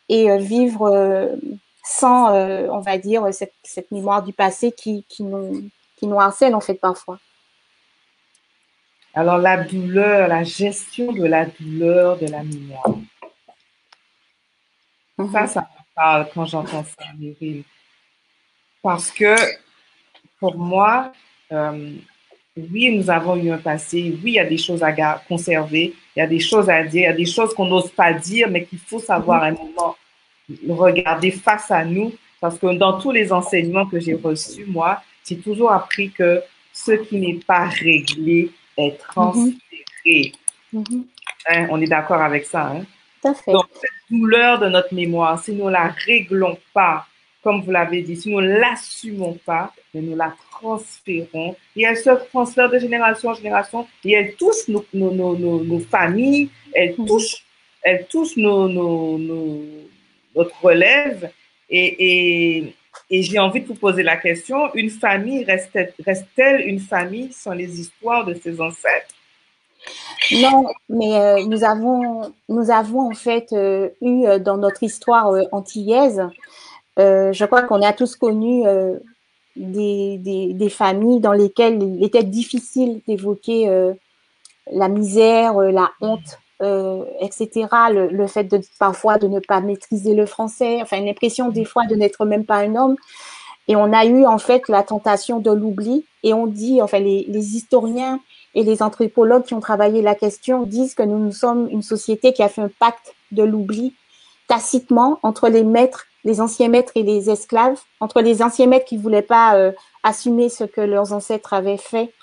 et vivre sans, on va dire, cette mémoire du passé qui nous harcèle en fait parfois. Alors, la douleur, la gestion de la douleur de la mémoire. Ça me parle quand j'entends ça, Meryl. Parce que, pour moi, oui, nous avons eu un passé. Oui, il y a des choses à conserver. Il y a des choses à dire. Il y a des choses qu'on n'ose pas dire, mais qu'il faut savoir à un moment regarder face à nous. Parce que dans tous les enseignements que j'ai reçus, moi, j'ai toujours appris que ce qui n'est pas réglé est transféré. Hein, on est d'accord avec ça, hein? Tout à fait. Donc, cette douleur de notre mémoire, si nous ne la réglons pas, comme vous l'avez dit, si nous ne l'assumons pas, mais nous la transférons. Et elle se transfère de génération en génération et elle touche nos familles, elle touche notre relève. Et j'ai envie de vous poser la question, une famille reste-t-elle une famille sans les histoires de ses ancêtres? Non, mais nous avons en fait eu dans notre histoire antillaise, je crois qu'on a tous connu des familles dans lesquelles il était difficile d'évoquer la misère, la honte, etc. Le fait parfois de ne pas maîtriser le français, enfin l'impression des fois de n'être même pas un homme. Et on a eu en fait la tentation de l'oubli. Et on dit, enfin les historiens et les anthropologues qui ont travaillé la question disent que nous sommes une société qui a fait un pacte de l'oubli tacitement entre les maîtres, les anciens maîtres et les esclaves, entre les anciens maîtres qui ne voulaient pas assumer ce que leurs ancêtres avaient fait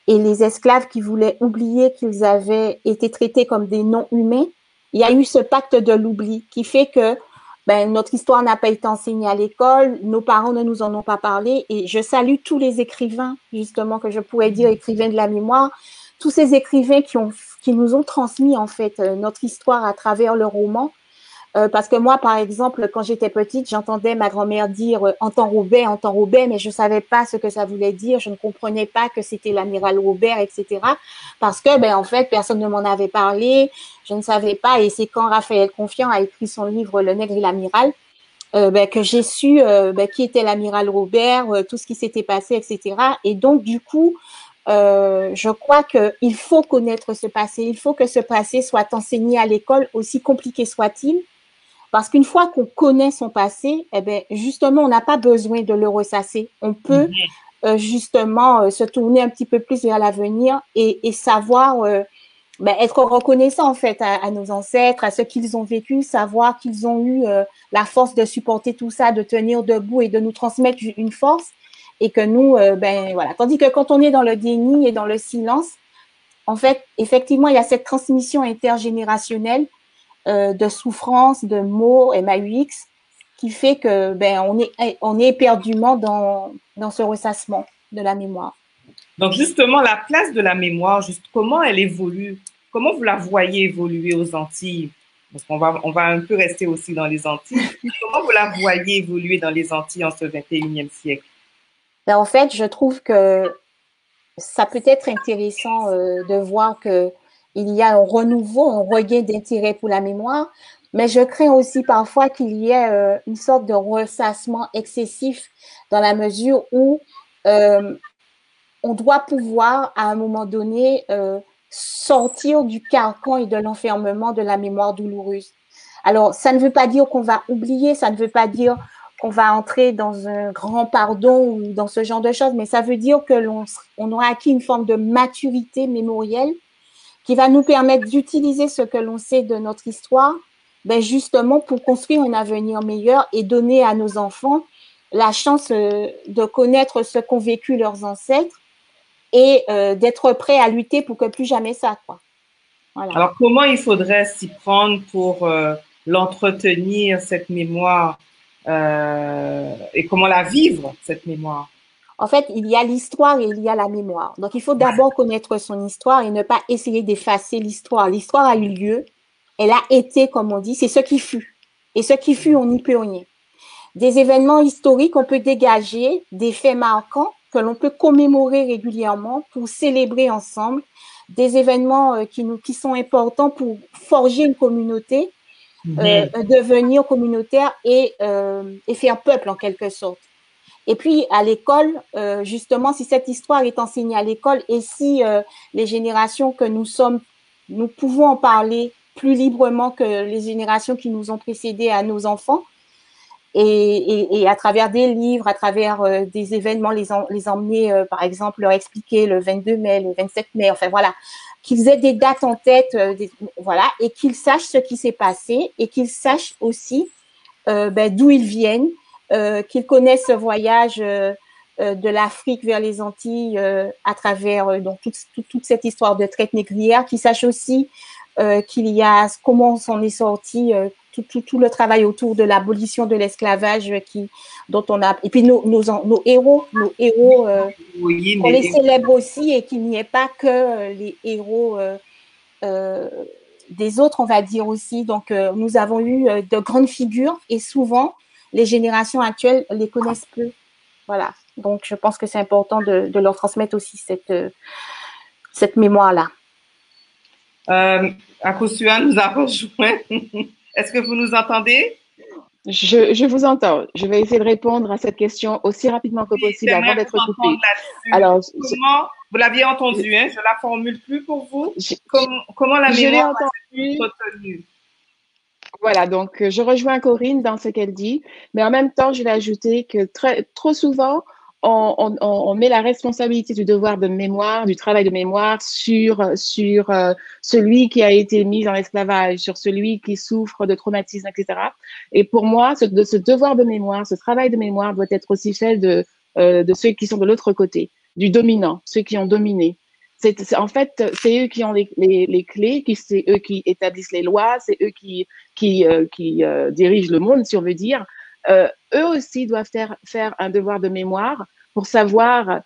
et les esclaves qui voulaient oublier qu'ils avaient été traités comme des non-humains. Il y a eu ce pacte de l'oubli qui fait que notre histoire n'a pas été enseignée à l'école, nos parents ne nous en ont pas parlé et je salue tous les écrivains, justement, que je pourrais dire écrivains de la mémoire, tous ces écrivains qui nous ont transmis en fait notre histoire à travers leurs romans. Parce que moi, par exemple, quand j'étais petite, j'entendais ma grand-mère dire entends Robert, mais je savais pas ce que ça voulait dire. Je ne comprenais pas que c'était l'amiral Robert, etc. Parce que, en fait, personne ne m'en avait parlé. Je ne savais pas. Et c'est quand Raphaël Confiant a écrit son livre Le Nègre et l'amiral que j'ai su qui était l'amiral Robert, tout ce qui s'était passé, etc. Et donc, du coup, je crois qu'il faut connaître ce passé. Il faut que ce passé soit enseigné à l'école, aussi compliqué soit-il. Parce qu'une fois qu'on connaît son passé, justement, on n'a pas besoin de le ressasser. On peut justement se tourner un petit peu plus vers l'avenir et savoir être reconnaissant en fait à nos ancêtres, à ce qu'ils ont vécu, savoir qu'ils ont eu la force de supporter tout ça, de tenir debout et de nous transmettre une force. Et que nous, voilà. Tandis que quand on est dans le déni et dans le silence, en fait, effectivement, il y a cette transmission intergénérationnelle de souffrance, de mots, MAUX, qui fait que on est éperdument dans ce ressassement de la mémoire. Donc justement, la place de la mémoire, comment elle évolue, comment vous la voyez évoluer aux Antilles? Parce on va un peu rester aussi dans les Antilles. Comment vous la voyez évoluer dans les Antilles en ce 21e siècle? En fait, je trouve que ça peut être intéressant de voir que il y a un renouveau, un regain d'intérêt pour la mémoire, mais je crains aussi parfois qu'il y ait une sorte de ressassement excessif dans la mesure où on doit pouvoir, à un moment donné, sortir du carcan et de l'enfermement de la mémoire douloureuse. Alors, ça ne veut pas dire qu'on va oublier, ça ne veut pas dire qu'on va entrer dans un grand pardon ou dans ce genre de choses, mais ça veut dire que on aura acquis une forme de maturité mémorielle qui va nous permettre d'utiliser ce que l'on sait de notre histoire, justement pour construire un avenir meilleur et donner à nos enfants la chance de connaître ce qu'ont vécu leurs ancêtres et d'être prêts à lutter pour que plus jamais ça, quoi. Voilà. Alors, comment il faudrait s'y prendre pour l'entretenir, cette mémoire, et comment la vivre, cette mémoire? En fait, il y a l'histoire et il y a la mémoire. Donc, il faut d'abord connaître son histoire et ne pas essayer d'effacer l'histoire. L'histoire a eu lieu, elle a été, comme on dit, c'est ce qui fut. Et ce qui fut, on n'y peut rien. Des événements historiques, on peut dégager des faits marquants que l'on peut commémorer régulièrement pour célébrer ensemble des événements qui sont importants pour forger une communauté, devenir communautaire et faire peuple en quelque sorte. Et puis à l'école, justement, si cette histoire est enseignée à l'école et si les générations que nous sommes, nous pouvons en parler plus librement que les générations qui nous ont précédés à nos enfants, et à travers des livres, à travers des événements, les emmener, par exemple, leur expliquer le 22 mai, le 27 mai, enfin voilà, qu'ils aient des dates en tête, voilà, et qu'ils sachent ce qui s'est passé et qu'ils sachent aussi d'où ils viennent, qu'ils connaissent ce voyage de l'Afrique vers les Antilles à travers donc toute cette histoire de traite négrière, qu'ils sachent aussi qu'il y a comment on s'en est sorti, tout le travail autour de l'abolition de l'esclavage dont on a, et puis nos héros, Oui, on les célèbre aussi et qu'il n'y ait pas que les héros des autres, on va dire aussi. Donc, nous avons eu de grandes figures et souvent, les générations actuelles les connaissent peu. Voilà. Donc, je pense que c'est important de leur transmettre aussi cette mémoire-là. Akosua nous a rejoint. Est-ce que vous nous entendez? Je vous entends. Je vais essayer de répondre à cette question aussi rapidement que possible avant d'être coupée. Alors, comment vous l'aviez entendu, hein? Je la formule plus pour vous. Comment la mémoire est retenue? Voilà, donc je rejoins Corinne dans ce qu'elle dit, mais en même temps, je vais ajouter que trop souvent, on met la responsabilité du devoir de mémoire, du travail de mémoire sur celui qui a été mis en esclavage, sur celui qui souffre de traumatisme, etc. Et pour moi, ce devoir de mémoire, ce travail de mémoire doit être aussi fait de ceux qui sont de l'autre côté, du dominant, ceux qui ont dominé. En fait, c'est eux qui ont les clés, c'est eux qui établissent les lois, c'est eux qui dirigent le monde, si on veut dire. Eux aussi doivent faire un devoir de mémoire pour savoir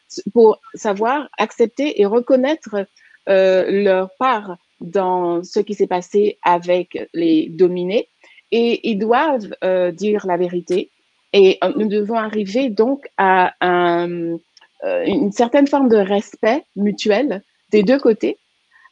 accepter et reconnaître leur part dans ce qui s'est passé avec les dominés. Et ils doivent dire la vérité. Et nous devons arriver donc à une certaine forme de respect mutuel des deux côtés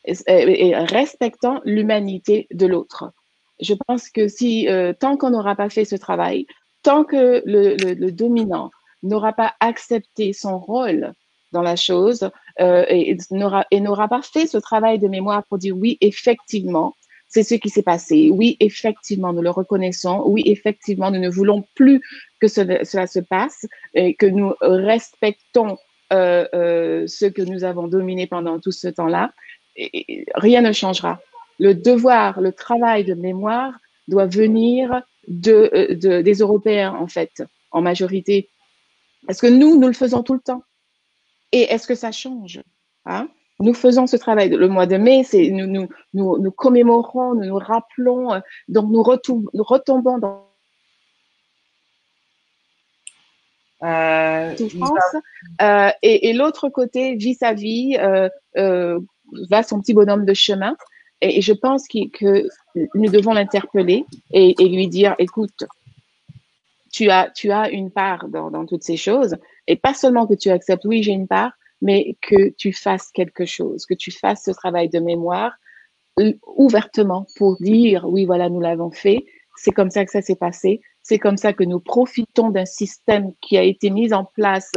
et respectant l'humanité de l'autre. Je pense que si tant qu'on n'aura pas fait ce travail, tant que le dominant n'aura pas accepté son rôle dans la chose et n'aura pas fait ce travail de mémoire pour dire oui, effectivement, c'est ce qui s'est passé. Oui, effectivement, nous le reconnaissons. Oui, effectivement, nous ne voulons plus que cela se passe et que nous respectons ce que nous avons dominé pendant tout ce temps-là. Et rien ne changera. Le devoir, le travail de mémoire doit venir des Européens, en fait, en majorité. Parce que nous le faisons tout le temps. Et est-ce que ça change, hein? Nous faisons ce travail. Le mois de mai, nous commémorons, nous rappelons, donc nous retombons dans souffrance. Et l'autre côté vit sa vie, va son petit bonhomme de chemin. Et je pense que nous devons l'interpeller et lui dire, écoute, tu as une part dans toutes ces choses. Et pas seulement que tu acceptes, oui, j'ai une part, mais que tu fasses quelque chose, que tu fasses ce travail de mémoire ouvertement pour dire, oui, voilà, nous l'avons fait. C'est comme ça que ça s'est passé. C'est comme ça que nous profitons d'un système qui a été mis en place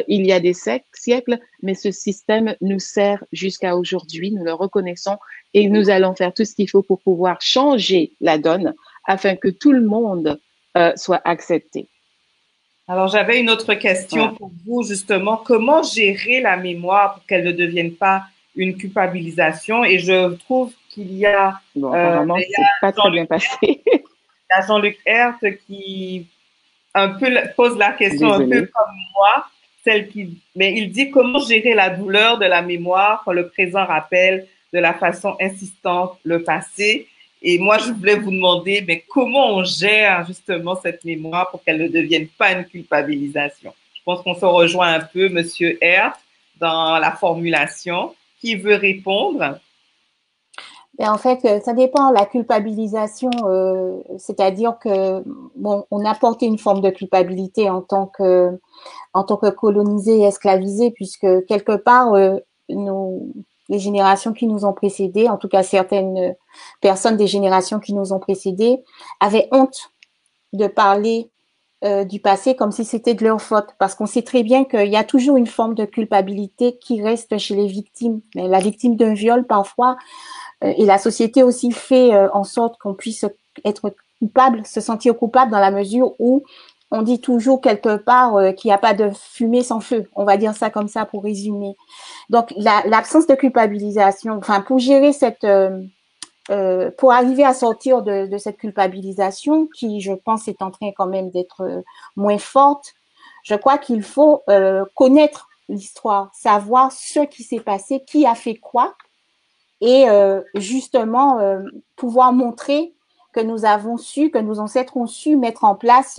il y a des siècles, mais ce système nous sert jusqu'à aujourd'hui. Nous le reconnaissons et nous allons faire tout ce qu'il faut pour pouvoir changer la donne afin que tout le monde soit accepté. Alors, j'avais une autre question pour vous, justement. Comment gérer la mémoire pour qu'elle ne devienne pas une culpabilisation? Et je trouve qu'il y a... Bon, apparemment, c'est pas très bien passé. Il y a Jean-Luc Hert qui un peu pose la question un peu comme moi, mais il dit comment gérer la douleur de la mémoire quand le présent rappelle de la façon insistante le passé. Et moi, je voulais vous demander, mais comment on gère justement cette mémoire pour qu'elle ne devienne pas une culpabilisation? Je pense qu'on se rejoint un peu, Monsieur Hert, dans la formulation. Qui veut répondre? En fait, ça dépend. La culpabilisation, c'est-à-dire que bon, on a porté une forme de culpabilité en tant que colonisés et esclavisés, puisque quelque part, les générations qui nous ont précédés, en tout cas certaines personnes des générations qui nous ont précédés, avaient honte de parler du passé comme si c'était de leur faute, parce qu'on sait très bien qu'il y a toujours une forme de culpabilité qui reste chez les victimes. Mais la victime d'un viol, parfois, et la société aussi fait en sorte qu'on puisse être coupable, se sentir coupable dans la mesure où on dit toujours quelque part qu'il n'y a pas de fumée sans feu. On va dire ça comme ça pour résumer. Donc, l'absence de culpabilisation, enfin, pour gérer pour arriver à sortir de cette culpabilisation qui, je pense, est en train quand même d'être moins forte, je crois qu'il faut connaître l'histoire, savoir ce qui s'est passé, qui a fait quoi, et justement pouvoir montrer que nous avons su, que nos ancêtres ont su mettre en place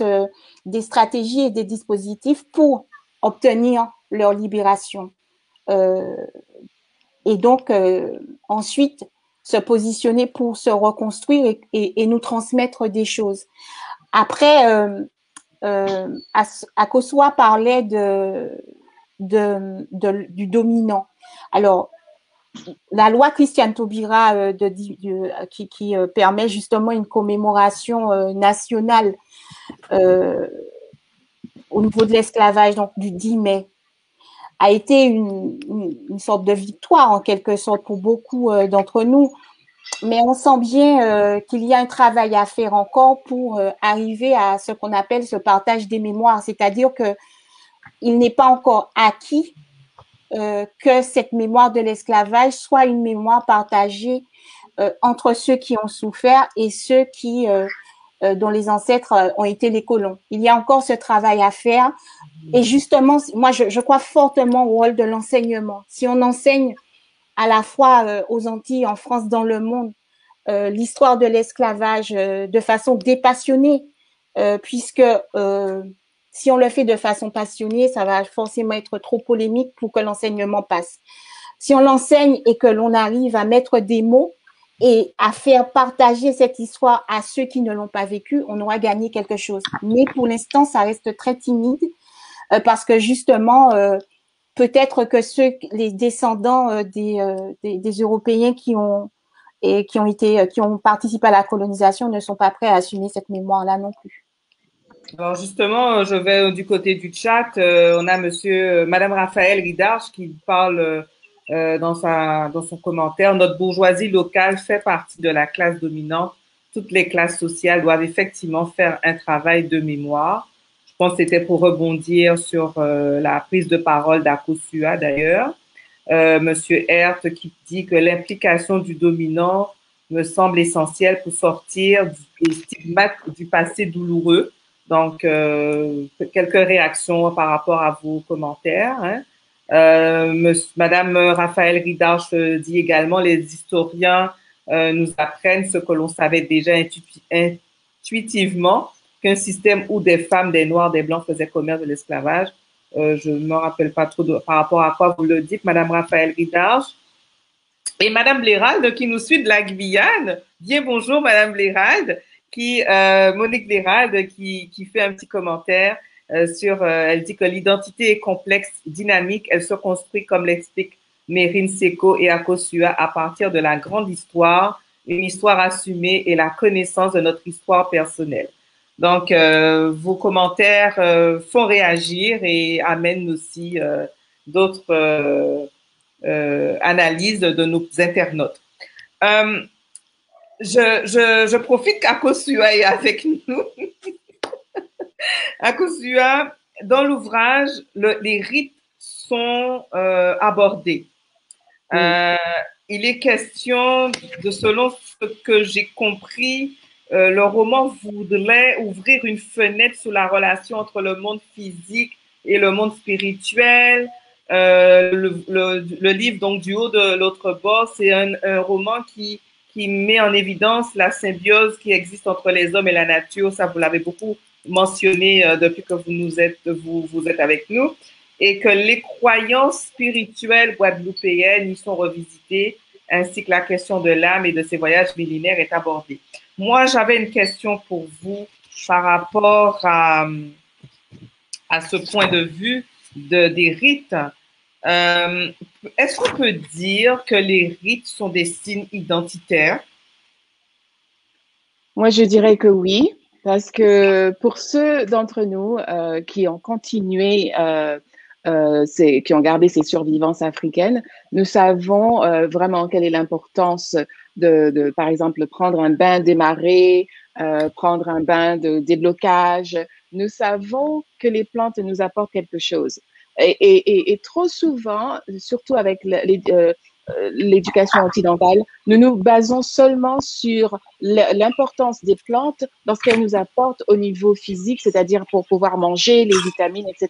des stratégies et des dispositifs pour obtenir leur libération. Et donc, ensuite, se positionner pour se reconstruire et nous transmettre des choses. Après, Akosua parlait du dominant. Alors, la loi Christiane Taubira qui permet justement une commémoration nationale au niveau de l'esclavage, donc du 10 mai, a été une sorte de victoire en quelque sorte pour beaucoup d'entre nous. Mais on sent bien qu'il y a un travail à faire encore pour arriver à ce qu'on appelle ce partage des mémoires, c'est-à-dire que il n'est pas encore acquis que cette mémoire de l'esclavage soit une mémoire partagée entre ceux qui ont souffert et ceux dont les ancêtres ont été les colons. Il y a encore ce travail à faire. Et justement, moi, je crois fortement au rôle de l'enseignement. Si on enseigne à la fois aux Antilles, en France, dans le monde, l'histoire de l'esclavage de façon dépassionnée, puisque si on le fait de façon passionnée, ça va forcément être trop polémique pour que l'enseignement passe. Si on l'enseigne et que l'on arrive à mettre des mots et à faire partager cette histoire à ceux qui ne l'ont pas vécu, on aura gagné quelque chose. Mais pour l'instant, ça reste très timide parce que justement, peut-être que les descendants des Européens qui ont participé à la colonisation ne sont pas prêts à assumer cette mémoire-là non plus. Alors justement, je vais du côté du chat. On a Madame Raphaël Ridarche qui parle dans son commentaire. Notre bourgeoisie locale fait partie de la classe dominante. Toutes les classes sociales doivent effectivement faire un travail de mémoire. Je pense que c'était pour rebondir sur la prise de parole d'Akosua d'ailleurs. Monsieur Hert qui dit que l'implication du dominant me semble essentielle pour sortir des stigmates du passé douloureux. Donc, quelques réactions par rapport à vos commentaires. Hein. Madame Raphaël Ridarche dit également, les historiens nous apprennent ce que l'on savait déjà intuitivement, qu'un système où des femmes, des noirs, des blancs faisaient commerce de l'esclavage. Je ne me rappelle pas trop par rapport à quoi vous le dites, Madame Raphaël Ridarche. Et Madame Blérald, qui nous suit de la Guyane. Bien bonjour, Madame Blérald. Monique Blérald, qui fait un petit commentaire elle dit que l'identité est complexe, dynamique, elle se construit comme l'explique Mérine Seko et Akosua à partir de la grande histoire, une histoire assumée et la connaissance de notre histoire personnelle. Donc, vos commentaires font réagir et amènent aussi d'autres analyses de nos internautes. Je profite qu'Akosua est avec nous. Akosua, dans l'ouvrage, les rites sont abordés. Il est question de, selon ce que j'ai compris, le roman voudrait ouvrir une fenêtre sur la relation entre le monde physique et le monde spirituel. Le livre, donc, du haut de l'autre bord, c'est un roman qui met en évidence la symbiose qui existe entre les hommes et la nature. Ça, vous l'avez beaucoup mentionné depuis que vous êtes avec nous, et que les croyances spirituelles guadeloupéennes y sont revisitées, ainsi que la question de l'âme et de ses voyages millénaires est abordée. Moi, j'avais une question pour vous par rapport à ce point de vue des rites. Est-ce qu'on peut dire que les rites sont des signes identitaires? Moi, je dirais que oui, parce que pour ceux d'entre nous qui ont continué, qui ont gardé ces survivances africaines, nous savons vraiment quelle est l'importance par exemple, prendre un bain démarré, prendre un bain de déblocage. Nous savons que les plantes nous apportent quelque chose. Et trop souvent, surtout avec l'éducation occidentale, nous nous basons seulement sur l'importance des plantes dans ce qu'elles nous apportent au niveau physique, c'est-à-dire pour pouvoir manger, les vitamines, etc.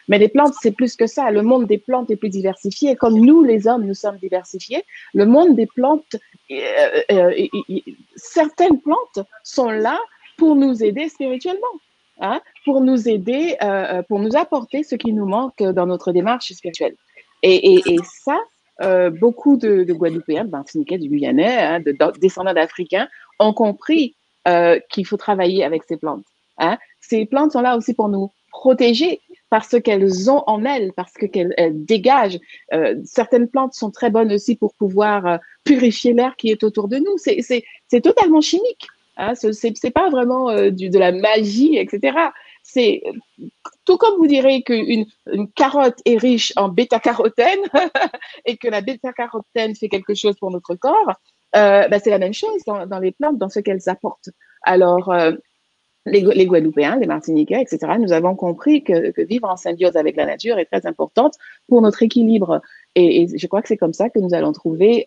Mais les plantes, c'est plus que ça. Le monde des plantes est plus diversifié. Comme nous, les hommes, nous sommes diversifiés, le monde des plantes, certaines plantes sont là pour nous aider spirituellement. Hein, pour nous aider, pour nous apporter ce qui nous manque dans notre démarche spirituelle. Et ça, beaucoup de Guadeloupéens, de Martiniquais, du Guyanais, hein, descendants d'Africains, ont compris qu'il faut travailler avec ces plantes. Hein. Ces plantes sont là aussi pour nous protéger parce qu'elles ont en elles, parce qu'elles dégagent. Certaines plantes sont très bonnes aussi pour pouvoir purifier l'air qui est autour de nous. C'est totalement chimique. Hein, c'est pas vraiment de la magie, etc. C'est tout comme vous direz qu'une carotte est riche en bêta-carotène et que la bêta-carotène fait quelque chose pour notre corps, c'est la même chose dans les plantes, dans ce qu'elles apportent. Alors, les Guadeloupéens, les Martiniquais, etc., nous avons compris que vivre en symbiose avec la nature est très importante pour notre équilibre. Et je crois que c'est comme ça que nous allons trouver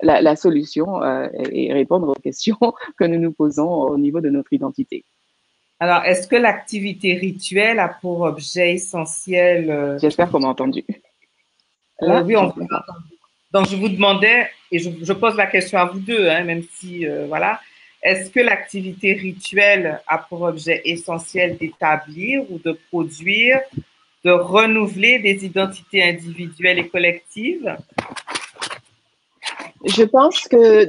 la solution et répondre aux questions que nous nous posons au niveau de notre identité. Alors, est-ce que l'activité rituelle a pour objet essentiel J'espère qu'on m'a entendu. Là, oui, on vous entend. Donc, je vous demandais, et je pose la question à vous deux, hein, même si, voilà, est-ce que l'activité rituelle a pour objet essentiel d'établir ou de produire, de renouveler des identités individuelles et collectives? Je pense que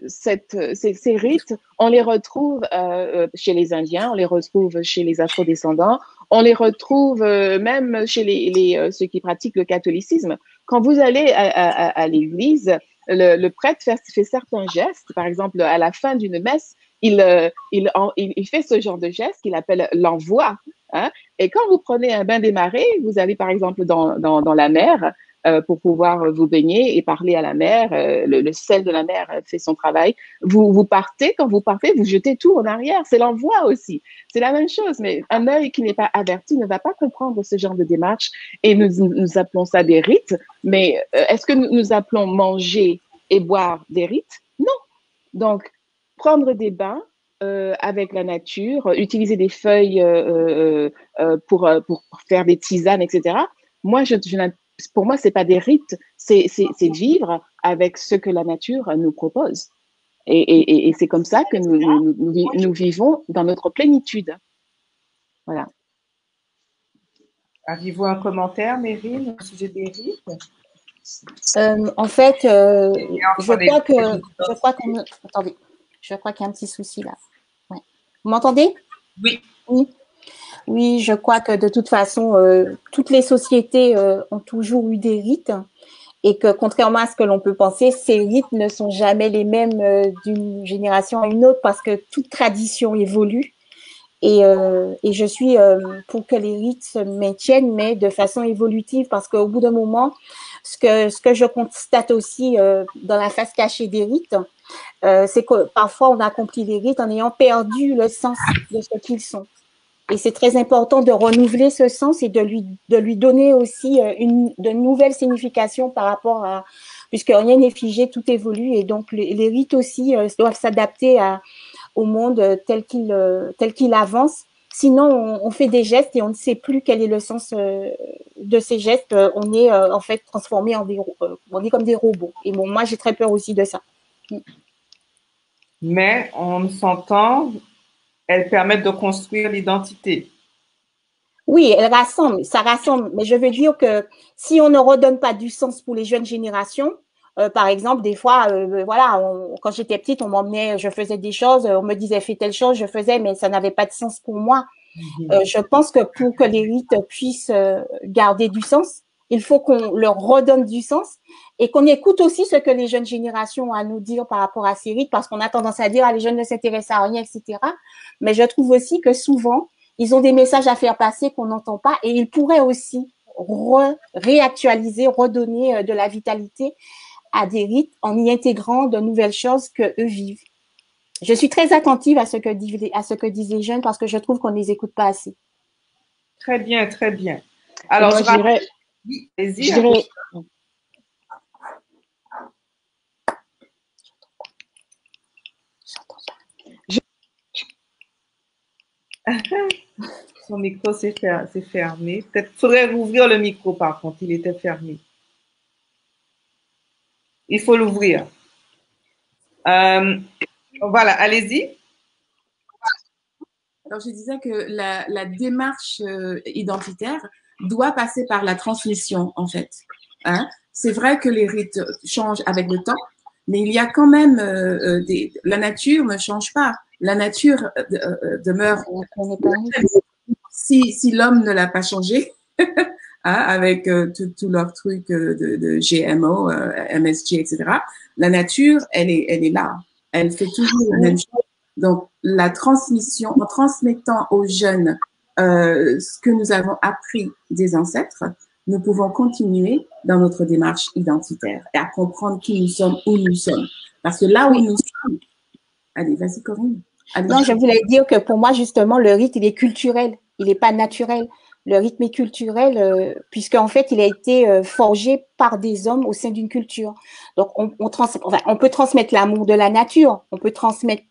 ces rites, on les retrouve chez les Indiens, on les retrouve chez les Afro-descendants, on les retrouve même chez ceux qui pratiquent le catholicisme. Quand vous allez à l'église, le prêtre fait certains gestes. Par exemple, à la fin d'une messe, il fait ce genre de geste qu'il appelle l'envoi. Hein? Et quand vous prenez un bain des marais, vous allez par exemple dans la mer, pour pouvoir vous baigner et parler à la mer. Le sel de la mer fait son travail. Vous partez, quand vous partez, vous jetez tout en arrière. C'est l'envoi aussi. C'est la même chose, mais un œil qui n'est pas averti ne va pas comprendre ce genre de démarche et nous appelons ça des rites. Mais est-ce que nous appelons manger et boire des rites? Non. Donc, prendre des bains, avec la nature, utiliser des feuilles pour faire des tisanes, etc. Moi, pour moi, c'est pas des rites, c'est vivre avec ce que la nature nous propose. Et c'est comme ça que nous vivons dans notre plénitude. Voilà. Avez-vous un commentaire, Meryl, au sujet des rites? En fait, je crois qu'on attendez, je crois qu'il y a un petit souci là. Ouais. Vous m'entendez? Oui. Oui. Oui, je crois que de toute façon, toutes les sociétés ont toujours eu des rites et que contrairement à ce que l'on peut penser, ces rites ne sont jamais les mêmes d'une génération à une autre parce que toute tradition évolue. Et je suis pour que les rites se maintiennent, mais de façon évolutive, parce qu'au bout d'un moment, ce que je constate aussi dans la face cachée des rites, c'est que parfois on accomplit les rites en ayant perdu le sens de ce qu'ils sont. Et c'est très important de renouveler ce sens et de lui donner aussi de nouvelles significations par rapport à, puisque rien n'est figé, tout évolue, et donc les rites aussi doivent s'adapter au monde tel qu'il avance. Sinon, on fait des gestes et on ne sait plus quel est le sens de ces gestes. On est en fait transformé on est comme des robots. Et bon, moi, j'ai très peur aussi de ça. Mais on s'entend, elles permettent de construire l'identité. Oui, elle rassemble, ça rassemble. Mais je veux dire que si on ne redonne pas du sens pour les jeunes générations, par exemple, des fois, voilà, quand j'étais petite, on m'emmenait, je faisais des choses, on me disait fais telle chose, je faisais, mais ça n'avait pas de sens pour moi. Je pense que pour que les rites puissent garder du sens, il faut qu'on leur redonne du sens et qu'on écoute aussi ce que les jeunes générations ont à nous dire par rapport à ces rites, parce qu'on a tendance à dire ah, les jeunes ne s'intéressent à rien, etc. Mais je trouve aussi que souvent, ils ont des messages à faire passer qu'on n'entend pas et ils pourraient aussi réactualiser, redonner de la vitalité à des rites en y intégrant de nouvelles choses que eux vivent. Je suis très attentive à ce que disent les jeunes parce que je trouve qu'on ne les écoute pas assez. Très bien, très bien. Alors, moi, je dirais, allez-y. je dirais, Son micro s'est fermé. Peut-être faudrait rouvrir le micro, par contre, il était fermé. Il faut l'ouvrir. Voilà, allez-y. Alors, je disais que la démarche identitaire doit passer par la transmission, en fait. Hein? C'est vrai que les rites changent avec le temps, mais il y a quand même la nature ne change pas. La nature demeure. Si l'homme ne l'a pas changé, hein, avec tout leur truc de GMO, MSG, etc., la nature, elle est là. Elle fait toujours la même chose. Donc, la transmission, en transmettant aux jeunes ce que nous avons appris des ancêtres, nous pouvons continuer dans notre démarche identitaire et à comprendre qui nous sommes, où nous sommes. Parce que là où nous sommes… Allez, vas-y, Corinne. Non, je voulais dire que pour moi, justement, le rite, il est culturel. Il n'est pas naturel. Le rythme est culturel puisqu'en fait, il a été forgé par des hommes au sein d'une culture. Donc, on peut transmettre l'amour de la nature. On peut transmettre,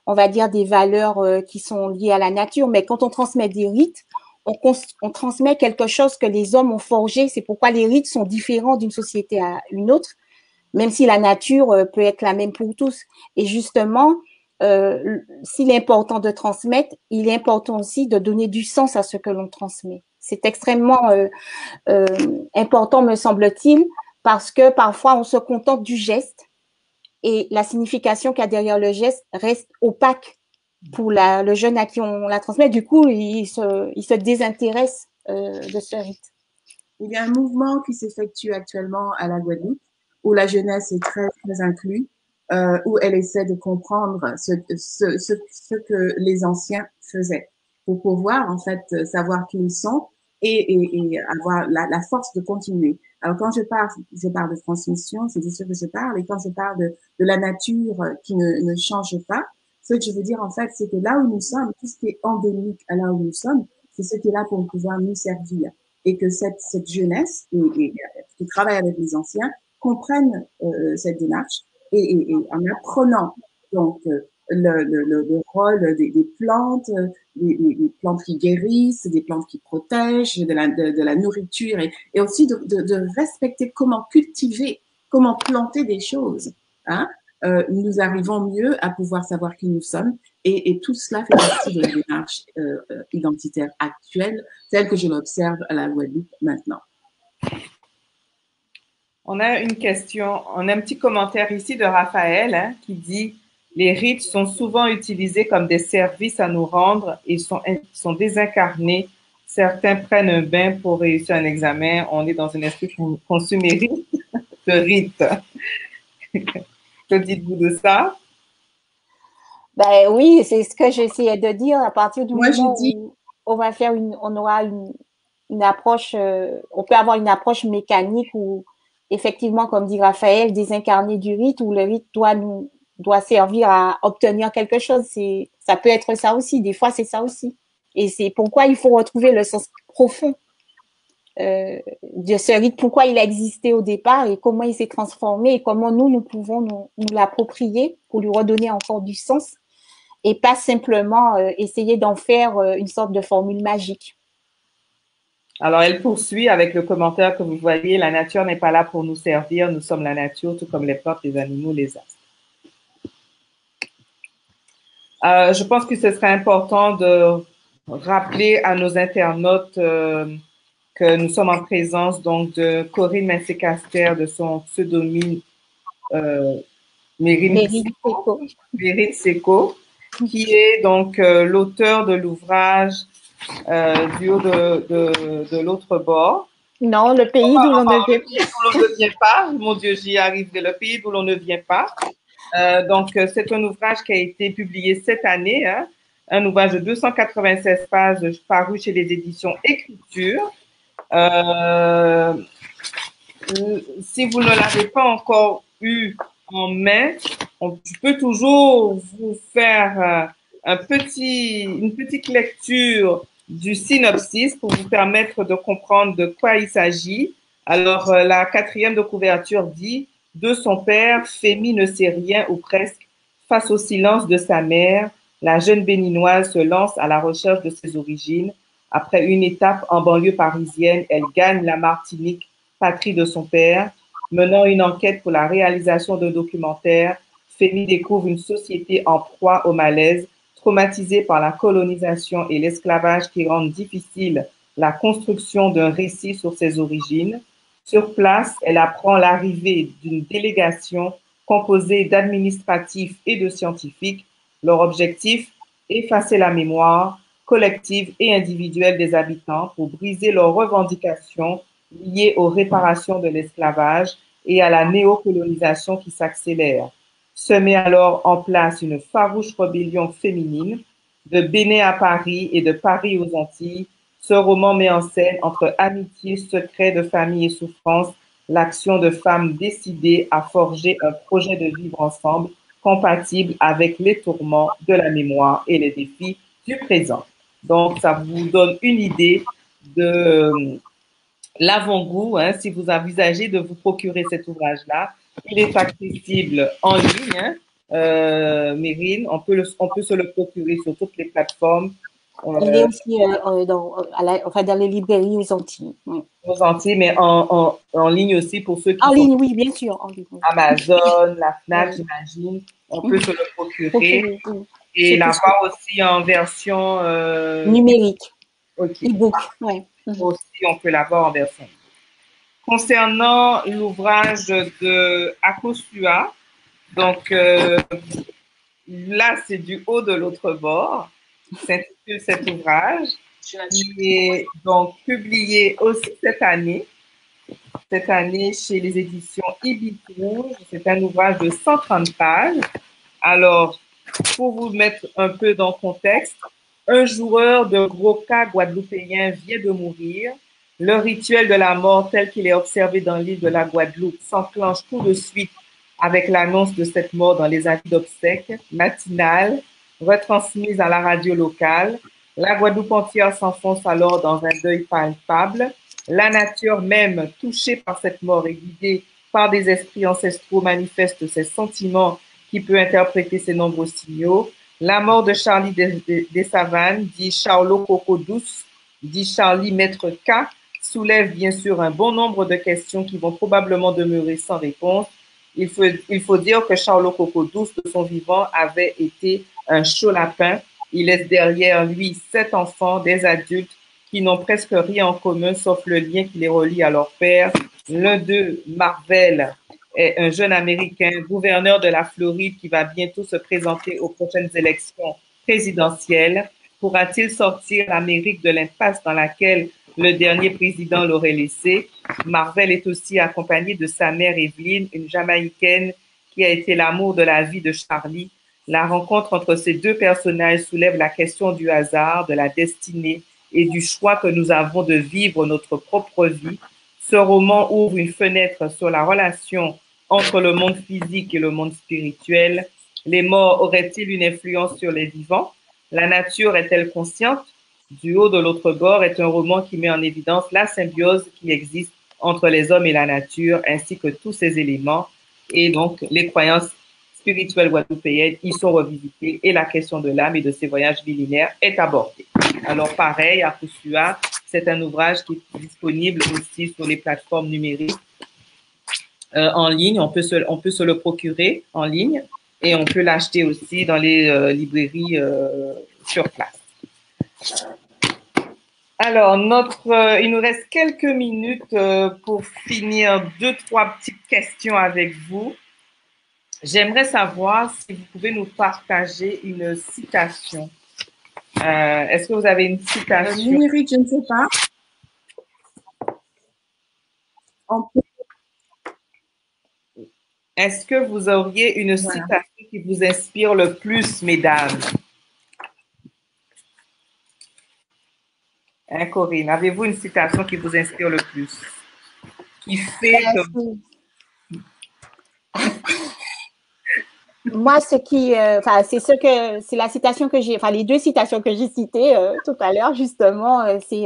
on va dire, des valeurs qui sont liées à la nature. Mais quand on transmet des rites, on transmet quelque chose que les hommes ont forgé. C'est pourquoi les rites sont différents d'une société à une autre, même si la nature peut être la même pour tous. Et justement, s'il est important de transmettre, il est important aussi de donner du sens à ce que l'on transmet. C'est extrêmement important, me semble-t-il, parce que parfois on se contente du geste et la signification qu'il y a derrière le geste reste opaque pour le jeune à qui on la transmet. Du coup, il se désintéresse de ce rite. Il y a un mouvement qui s'effectue actuellement à la Guadeloupe où la jeunesse est très, très inclue, où elle essaie de comprendre ce que les anciens faisaient pour pouvoir, en fait, savoir qui ils sont et avoir la force de continuer. Alors, quand je parle de transmission, c'est de ce que je parle. Et quand je parle de la nature qui ne change pas, ce que je veux dire, en fait, c'est que là où nous sommes, tout ce qui est endémique à là où nous sommes, c'est ce qui est là pour pouvoir nous servir. Et que cette jeunesse qui travaille avec les anciens comprennent cette démarche et en apprenant donc le rôle des plantes, des plantes qui guérissent, des plantes qui protègent, de la nourriture et aussi de respecter comment cultiver, comment planter des choses. Hein? Nous arrivons mieux à pouvoir savoir qui nous sommes et tout cela fait partie de la démarche identitaire actuelle telle que je l'observe à la Guadeloupe maintenant. On a une question, on a un petit commentaire ici de Raphaël qui dit « Les rites sont souvent utilisés comme des services à nous rendre et sont désincarnés. Certains prennent un bain pour réussir un examen. On est dans un esprit consumériste de rites. » Que dites-vous de ça? Ben oui, c'est ce que j'essayais de dire. À partir du moment où on va faire on aura une approche, on peut avoir une approche mécanique ou effectivement, comme dit Raphaël, désincarner du rite où le rite doit servir à obtenir quelque chose. Ça peut être ça aussi. Des fois, c'est ça aussi. Et c'est pourquoi il faut retrouver le sens profond de ce rite, pourquoi il a existé au départ et comment il s'est transformé et comment nous pouvons nous l'approprier pour lui redonner encore du sens et pas simplement essayer d'en faire une sorte de formule magique. Alors, elle poursuit avec le commentaire que vous voyez, la nature n'est pas là pour nous servir, nous sommes la nature, tout comme les plantes, les animaux, les astres. Je pense que ce serait important de rappeler à nos internautes que nous sommes en présence donc de Corinne Massé-Caster, de son pseudonyme euh, Mérine Seco. Seco, qui est donc l'auteur de l'ouvrage du haut de l'autre bord. Non, le pays d'où l'on ne vient pas. D'où l'on ne vient pas. Mon Dieu, j'y arrive. Le pays d'où l'on ne vient pas. Donc, c'est un ouvrage qui a été publié cette année, hein, un ouvrage de 296 pages paru chez les éditions Écriture. Si vous ne l'avez pas encore eu en main, je peux toujours vous faire une petite lecture du synopsis pour vous permettre de comprendre de quoi il s'agit. Alors, la quatrième de couverture dit « De son père, Fémi ne sait rien ou presque. Face au silence de sa mère, la jeune béninoise se lance à la recherche de ses origines. Après une étape en banlieue parisienne, elle gagne la Martinique, patrie de son père. Menant une enquête pour la réalisation d'un documentaire, Fémi découvre une société en proie au malaise, traumatisée par la colonisation et l'esclavage qui rendent difficile la construction d'un récit sur ses origines. Sur place, elle apprend l'arrivée d'une délégation composée d'administratifs et de scientifiques. Leur objectif, effacer la mémoire collective et individuelle des habitants pour briser leurs revendications liées aux réparations de l'esclavage et à la néocolonisation qui s'accélère. Se met alors en place une farouche rébellion féminine. De Bénin à Paris et de Paris aux Antilles, ce roman met en scène, entre amitié, secret de famille et souffrance, l'action de femmes décidées à forger un projet de vivre ensemble compatible avec les tourments de la mémoire et les défis du présent. Donc, ça vous donne une idée de l'avant-goût, hein, si vous envisagez de vous procurer cet ouvrage-là. Il est accessible en ligne, hein, Mérine. On peut se le procurer sur toutes les plateformes. Il est aussi dans les librairies aux Antilles. Aux Antilles, mais en ligne aussi pour ceux qui en sont ligne, oui, bien sûr. En ligne. Amazon, la FNAC, j'imagine. On peut se le procurer et l'avoir aussi en version numérique. Okay. E-book, ouais. Aussi, on peut l'avoir en version. Concernant l'ouvrage de Akosua, donc là, c'est du haut de l'autre bord, s'intitule cet ouvrage. Il est donc publié aussi cette année chez les éditions Ibis Rouge. C'est un ouvrage de 130 pages. Alors, pour vous mettre un peu dans le contexte, un joueur de gros cas guadeloupéen vient de mourir. Le rituel de la mort tel qu'il est observé dans l'île de la Guadeloupe s'enclenche tout de suite avec l'annonce de cette mort dans les avis d'obsèques matinales retransmises à la radio locale. La Guadeloupe entière s'enfonce alors dans un deuil palpable. La nature même, touchée par cette mort et guidée par des esprits ancestraux, manifeste ses sentiments qui peut interpréter ces nombreux signaux. La mort de Charlie des Savanes, dit Charlot Coco Douce, dit Charlie Maître K, soulève bien sûr un bon nombre de questions qui vont probablement demeurer sans réponse. Il faut dire que Charlot Coco Douce, de son vivant, avait été un chaud lapin. Il laisse derrière lui 7 enfants, des adultes qui n'ont presque rien en commun sauf le lien qui les relie à leur père. L'un d'eux, Marvel, est un jeune Américain, gouverneur de la Floride qui va bientôt se présenter aux prochaines élections présidentielles. Pourra-t-il sortir l'Amérique de l'impasse dans laquelle le dernier président l'aurait laissé? Marvel est aussi accompagné de sa mère Evelyne, une Jamaïcaine qui a été l'amour de la vie de Charlie. La rencontre entre ces deux personnages soulève la question du hasard, de la destinée et du choix que nous avons de vivre notre propre vie. Ce roman ouvre une fenêtre sur la relation entre le monde physique et le monde spirituel. Les morts auraient-ils une influence sur les vivants? La nature est-elle consciente? Du haut de l'autre bord est un roman qui met en évidence la symbiose qui existe entre les hommes et la nature, ainsi que tous ces éléments. Et donc, les croyances spirituelles guadeloupéennes y sont revisitées et la question de l'âme et de ses voyages millénaires est abordée. Alors, pareil, Akosua, c'est un ouvrage qui est disponible aussi sur les plateformes numériques en ligne. On peut se le procurer en ligne. Et on peut l'acheter aussi dans les librairies sur place. Alors, il nous reste quelques minutes pour finir 2-3 petites questions avec vous. J'aimerais savoir si vous pouvez nous partager une citation. Est-ce que vous avez une citation? Numérique, je ne sais pas. On peut... Est-ce que vous auriez une citation qui vous inspire le plus, mesdames? Hein, Corinne, avez-vous une citation qui vous inspire le plus? Qui fait que... Moi, c'est la citation que j'ai, les deux citations que j'ai citées tout à l'heure, justement, c'est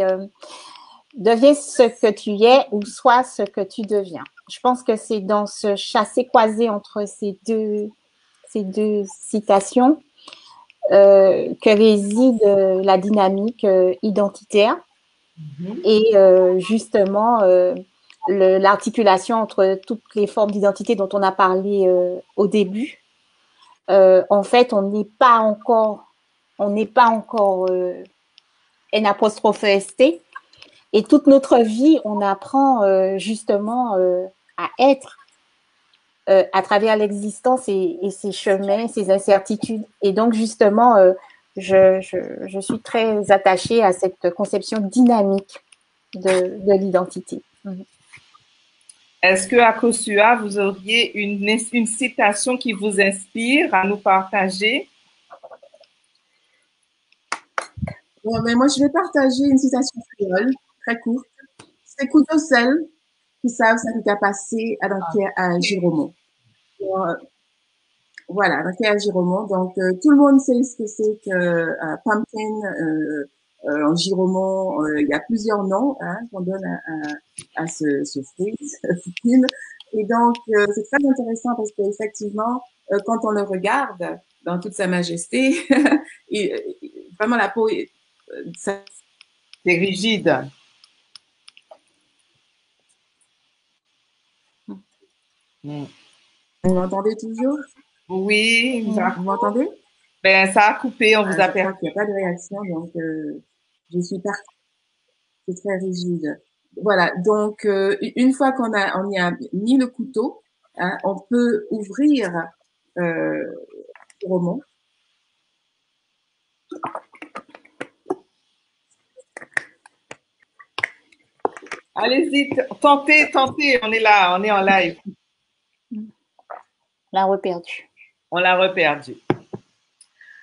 deviens ce que tu es ou sois ce que tu deviens. Je pense que c'est dans ce chassé-croisé entre ces deux citations que réside la dynamique identitaire et justement l'articulation entre toutes les formes d'identité dont on a parlé au début. En fait, on n'est pas encore N''ST, et toute notre vie, on apprend justement à être à travers l'existence et ses chemins, ses incertitudes. Et donc, justement, je suis très attachée à cette conception dynamique de l'identité. Est-ce que à Kosua, vous auriez une citation qui vous inspire à nous partager? Bon, mais moi, je vais partager une citation créole, très courte. C'est Couteau seul qui savent ce qui a passé à Giromont. Voilà, donc à Giromont. Donc, tout le monde sait ce que c'est que pumpkin en Giromont. Il y a plusieurs noms qu'on donne à ce fruit, et donc, c'est très intéressant parce qu'effectivement, quand on le regarde dans toute sa majesté, vraiment la peau, c'est rigide. Vous m'entendez toujours? Oui, vous m'entendez? Ben, ça a coupé, on vous a perdu. Il n'y a pas de réaction, donc je suis partie. C'est très rigide. Voilà, donc une fois qu'on y a mis le couteau, on peut ouvrir le roman. Allez-y, tentez, on est là, on est en live. On l'a reperdu. On l'a reperdu.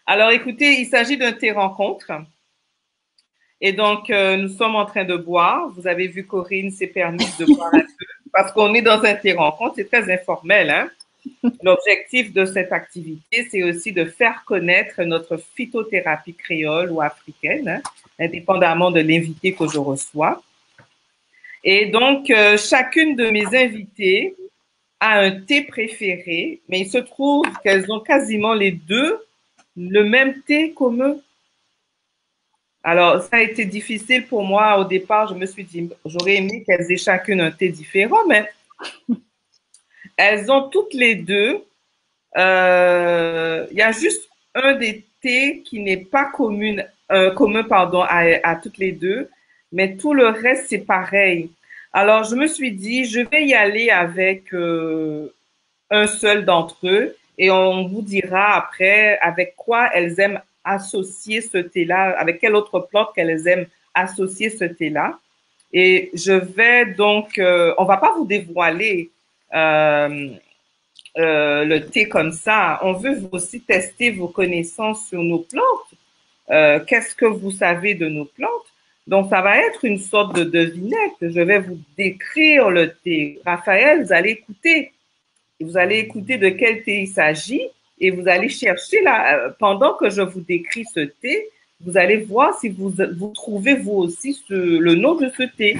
Alors écoutez, il s'agit d'un thé rencontre. Et donc, nous sommes en train de boire. Vous avez vu, Corinne s'est permise de boire un peu parce qu'on est dans un thé rencontre. C'est très informel, hein? L'objectif de cette activité, c'est aussi de faire connaître notre phytothérapie créole ou africaine, hein, indépendamment de l'invité que je reçois. Et donc, chacune de mes invitées a un thé préféré, mais il se trouve qu'elles ont quasiment les deux le même thé commun. Alors, ça a été difficile pour moi au départ. Je me suis dit, j'aurais aimé qu'elles aient chacune un thé différent, mais elles ont toutes les deux. Il y a juste un des thés qui n'est pas commun à toutes les deux, mais tout le reste, c'est pareil. Alors, je me suis dit, je vais y aller avec un seul d'entre eux et on vous dira après avec quoi elles aiment associer ce thé-là, avec quelle autre plante qu'elles aiment associer ce thé-là. Et je vais donc, on va pas vous dévoiler le thé comme ça. On veut aussi tester vos connaissances sur nos plantes. Qu'est-ce que vous savez de nos plantes? Donc, ça va être une sorte de devinette. Je vais vous décrire le thé. Raphaël, vous allez écouter. Vous allez écouter de quel thé il s'agit et vous allez chercher là, pendant que je vous décris ce thé, vous allez voir si vous trouvez vous aussi le nom de ce thé.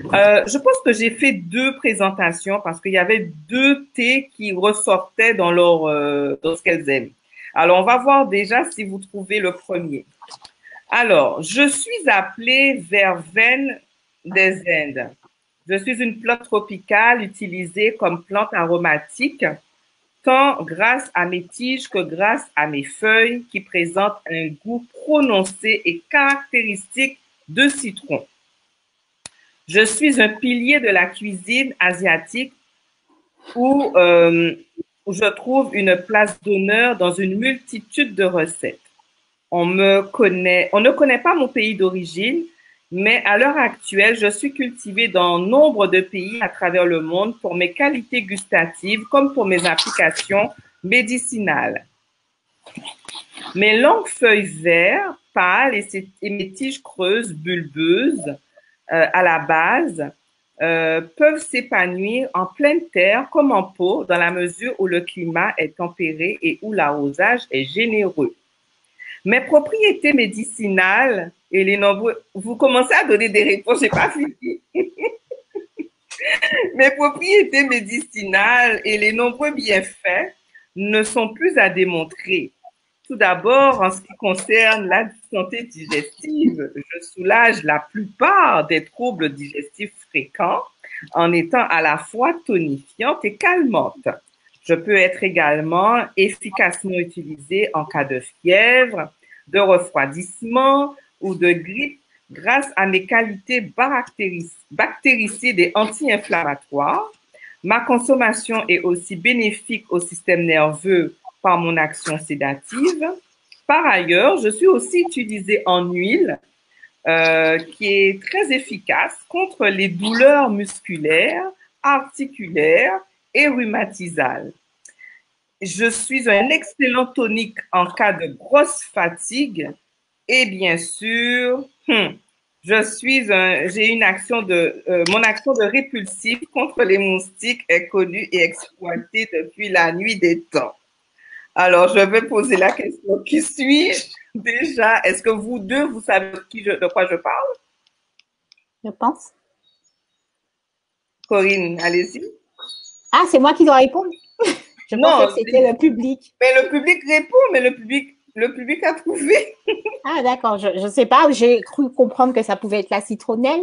Je pense que j'ai fait 2 présentations parce qu'il y avait 2 thés qui ressortaient dans dans ce qu'elles aiment. Alors, on va voir déjà si vous trouvez le premier. Alors, je suis appelée verveine des Indes. Je suis une plante tropicale utilisée comme plante aromatique tant grâce à mes tiges que grâce à mes feuilles qui présentent un goût prononcé et caractéristique de citron. Je suis un pilier de la cuisine asiatique où je trouve une place d'honneur dans une multitude de recettes. On ne connaît pas mon pays d'origine, mais à l'heure actuelle, je suis cultivée dans nombre de pays à travers le monde pour mes qualités gustatives comme pour mes applications médicinales. Mes longues feuilles vertes, pâles et mes tiges creuses, bulbeuses à la base, peuvent s'épanouir en pleine terre comme en pot dans la mesure où le climat est tempéré et où l'arrosage est généreux. Mes propriétés médicinales et les nombreux... Vous commencez à donner des réponses, j'ai pas fini. Mes propriétés médicinales et les nombreux bienfaits ne sont plus à démontrer. Tout d'abord, en ce qui concerne la santé digestive, je soulage la plupart des troubles digestifs fréquents en étant à la fois tonifiante et calmante. Je peux être également efficacement utilisée en cas de fièvre, de refroidissement ou de grippe grâce à mes qualités bactéricides et anti-inflammatoires. Ma consommation est aussi bénéfique au système nerveux par mon action sédative. Par ailleurs, je suis aussi utilisée en huile qui est très efficace contre les douleurs musculaires, articulaires et rhumatisales. Je suis un excellent tonique en cas de grosse fatigue et bien sûr, j'ai une action mon action de répulsif contre les moustiques est connue et exploitée depuis la nuit des temps. Alors, je vais poser la question, qui suis-je déjà? Est-ce que vous deux, vous savez de quoi je parle? Je pense. Corinne, allez-y. Ah, c'est moi qui dois répondre? Je pensais que c'était le public. Mais le public répond, mais le public a trouvé. Ah, d'accord. Je ne sais pas. J'ai cru comprendre que ça pouvait être la citronnelle.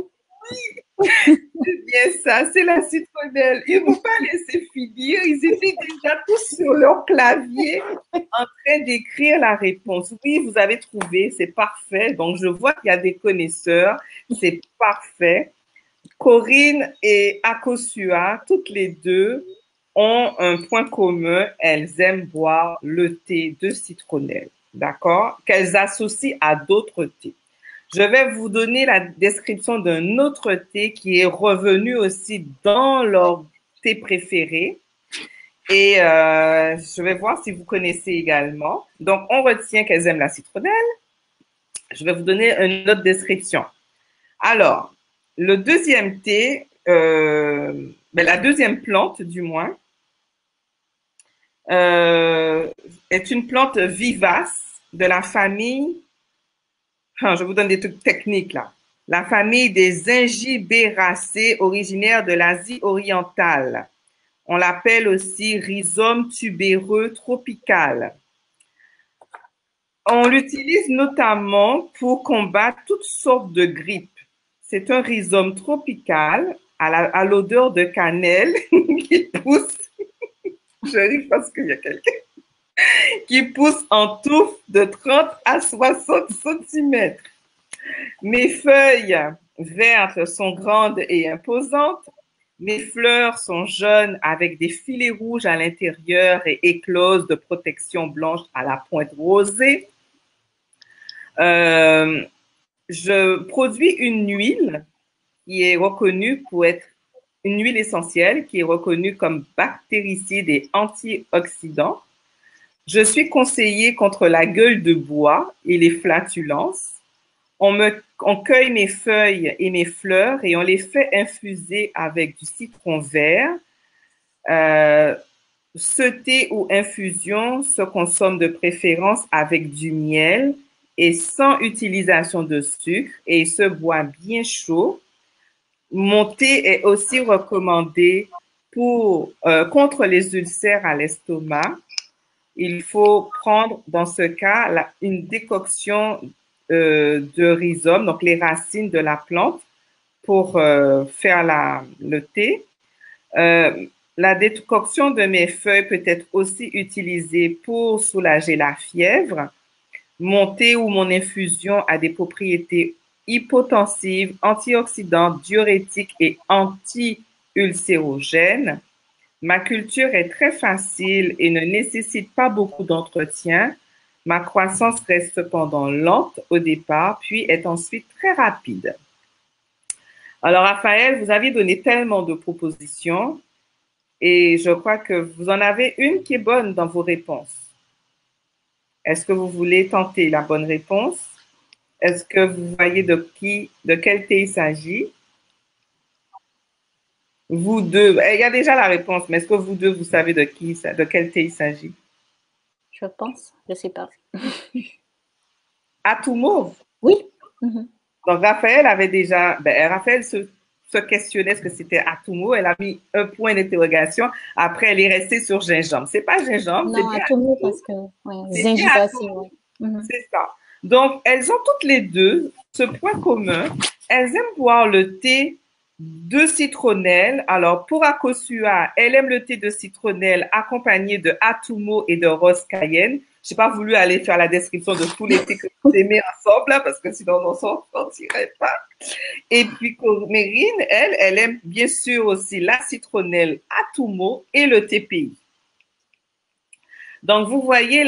Oui, c'est bien ça. C'est la citronnelle. Ils ne vont pas laisser finir. Ils étaient déjà tous sur leur clavier en train d'écrire la réponse. Oui, vous avez trouvé. C'est parfait. Donc, je vois qu'il y a des connaisseurs. C'est parfait. Corinne et Akosua, toutes les deux, ont un point commun, elles aiment boire le thé de citronnelle, d'accord? Qu'elles associent à d'autres thés. Je vais vous donner la description d'un autre thé qui est revenu aussi dans leur thé préféré. Et je vais voir si vous connaissez également. Donc, on retient qu'elles aiment la citronnelle. Je vais vous donner une autre description. Alors, le deuxième thé, la deuxième plante du moins, est une plante vivace de la famille, je vous donne des trucs techniques là, la famille des Ingibéracées originaire de l'Asie orientale. On l'appelle aussi rhizome tubéreux tropical. On l'utilise notamment pour combattre toutes sortes de grippes. C'est un rhizome tropical à l'odeur de cannelle qui pousse. Je ris parce qu'il y a quelqu'un qui pousse en touffe de 30 à 60 cm. Mes feuilles vertes sont grandes et imposantes. Mes fleurs sont jaunes avec des filets rouges à l'intérieur et écloses de protection blanche à la pointe rosée. Je produis une huile qui est reconnue pour être une huile essentielle qui est reconnue comme bactéricide et antioxydant. Je suis conseillée contre la gueule de bois et les flatulences. On cueille mes feuilles et mes fleurs et on les fait infuser avec du citron vert. Ce thé ou infusion se consomme de préférence avec du miel et sans utilisation de sucre et il se boit bien chaud. Mon thé est aussi recommandé contre les ulcères à l'estomac. Il faut prendre dans ce cas une décoction de rhizome, donc les racines de la plante, pour faire le thé. La décoction de mes feuilles peut être aussi utilisée pour soulager la fièvre. Mon thé ou mon infusion a des propriétés hypotensives, antioxydantes, diurétiques et anti-ulcérogènes. Ma culture est très facile et ne nécessite pas beaucoup d'entretien. Ma croissance reste cependant lente au départ, puis est ensuite très rapide. Alors, Raphaël, vous avez donné tellement de propositions et je crois que vous en avez une qui est bonne dans vos réponses. Est-ce que vous voulez tenter la bonne réponse? Est-ce que vous voyez de quel thé il s'agit? Vous deux, il y a déjà la réponse, mais est-ce que vous deux, vous savez de quel thé il s'agit? Je pense, je sais pas. Atumo. Oui. Donc, Raphaël avait déjà, Raphaël se questionnait ce que c'était Atumo. Elle a mis un point d'interrogation. Après, elle est restée sur gingembre. C'est pas gingembre, c'est Non, bien Atumo parce que gingibatie, ouais. C'est ça. Donc, elles ont toutes les deux ce point commun. Elles aiment boire le thé de citronnelle. Alors, pour Akosua, elle aime le thé de citronnelle accompagné de Atumo et de rose cayenne. Je n'ai pas voulu aller faire la description de tous les thés que vous aimez ensemble, là, parce que sinon on s'en sortirait pas. Et puis, Mérine, elle aime bien sûr aussi la citronnelle Atumo et le thé pays. Donc, vous voyez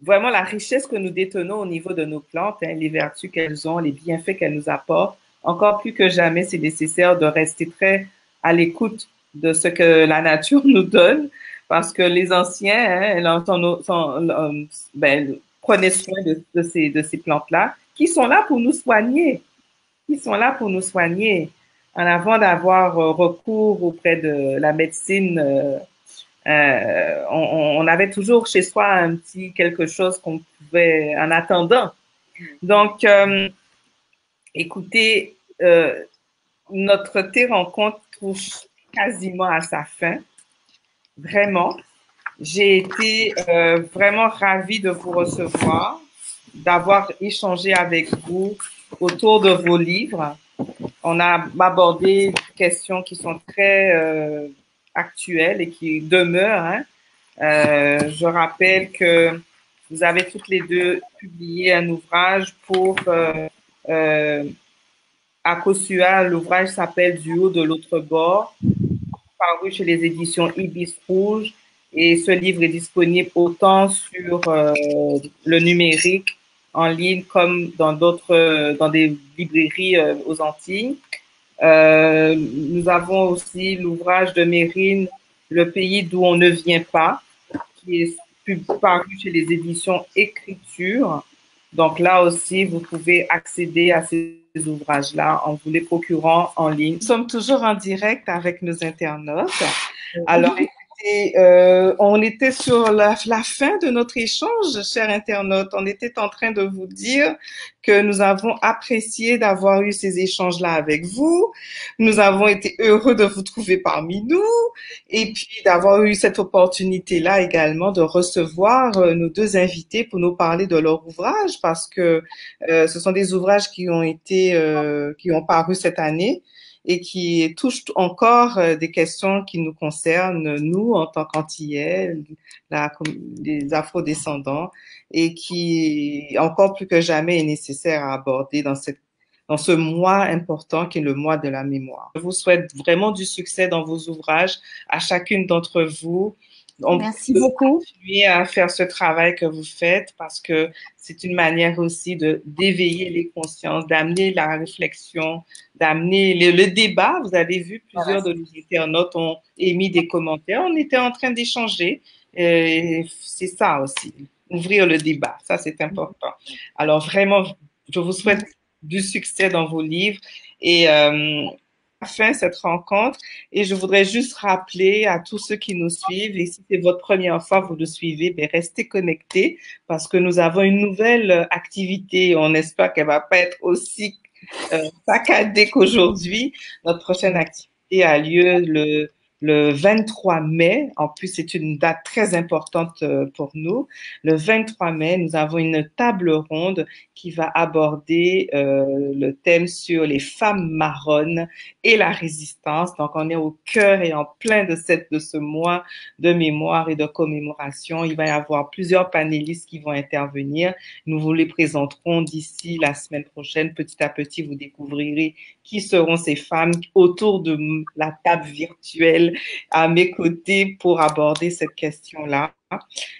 vraiment la richesse que nous détenons au niveau de nos plantes, hein, les vertus qu'elles ont, les bienfaits qu'elles nous apportent. Encore plus que jamais, c'est nécessaire de rester très à l'écoute de ce que la nature nous donne, parce que les anciens prenaient soin de ces plantes-là, qui sont là pour nous soigner, en avant d'avoir recours auprès de la médecine. On avait toujours chez soi un petit quelque chose qu'on pouvait en attendant. Donc, écoutez, notre thé rencontre touche quasiment à sa fin. Vraiment. J'ai été vraiment ravie de vous recevoir, d'avoir échangé avec vous autour de vos livres. On a abordé des questions qui sont très actuelles et qui demeurent. Hein. Je rappelle que vous avez toutes les deux publié un ouvrage pour Akosua. L'ouvrage s'appelle Du haut de l'autre bord, paru chez les éditions Ibis Rouge. Et ce livre est disponible autant sur le numérique, en ligne, comme dans des librairies aux Antilles. Nous avons aussi l'ouvrage de Mérine, Le pays d'où on ne vient pas, qui est paru chez les éditions Écriture. Donc là aussi, vous pouvez accéder à ces ouvrages-là en vous les procurant en ligne. Nous sommes toujours en direct avec nos internautes. Alors, écoutez, on était sur la fin de notre échange, chers internautes. On était en train de vous dire que nous avons apprécié d'avoir eu ces échanges-là avec vous. Nous avons été heureux de vous trouver parmi nous et puis d'avoir eu cette opportunité-là également de recevoir nos deux invités pour nous parler de leur ouvrage parce que ce sont des ouvrages qui ont paru cette année et qui touchent encore des questions qui nous concernent, nous, en tant qu'Antillais, les Afro-descendants, et qui, encore plus que jamais, est nécessaire à aborder dans ce mois important qui est le mois de la mémoire. Je vous souhaite vraiment du succès dans vos ouvrages, à chacune d'entre vous. Merci beaucoup. Continuer à faire ce travail que vous faites parce que c'est une manière aussi d'éveiller les consciences, d'amener la réflexion, d'amener le débat. Vous avez vu, plusieurs de nos internautes ont émis des commentaires. On était en train d'échanger. C'est ça aussi, ouvrir le débat. Ça, c'est important. Alors, vraiment, je vous souhaite du succès dans vos livres et fin cette rencontre et je voudrais juste rappeler à tous ceux qui nous suivent et si c'est votre première fois vous nous suivez, ben restez connectés parce que nous avons une nouvelle activité. On espère qu'elle va pas être aussi saccadée qu'aujourd'hui. Notre prochaine activité a lieu le le 23 mai. En plus, c'est une date très importante pour nous. Le 23 mai, nous avons une table ronde qui va aborder le thème sur les femmes marronnes et la résistance. Donc, on est au cœur et en plein de ce mois de mémoire et de commémoration. Il va y avoir plusieurs panélistes qui vont intervenir. Nous vous les présenterons d'ici la semaine prochaine. Petit à petit, vous découvrirez qui seront ces femmes autour de la table virtuelle à mes côtés pour aborder cette question-là.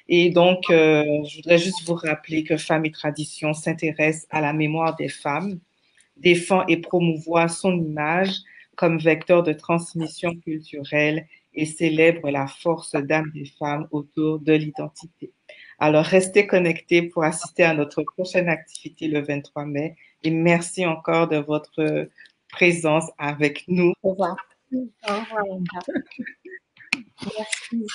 Et donc, je voudrais juste vous rappeler que Femmes et Traditions s'intéresse à la mémoire des femmes, défend et promouvoit son image comme vecteur de transmission culturelle et célèbre la force d'âme des femmes autour de l'identité. Alors, restez connectés pour assister à notre prochaine activité le 23 mai et merci encore de votre présence avec nous. Au revoir. Au revoir. Merci,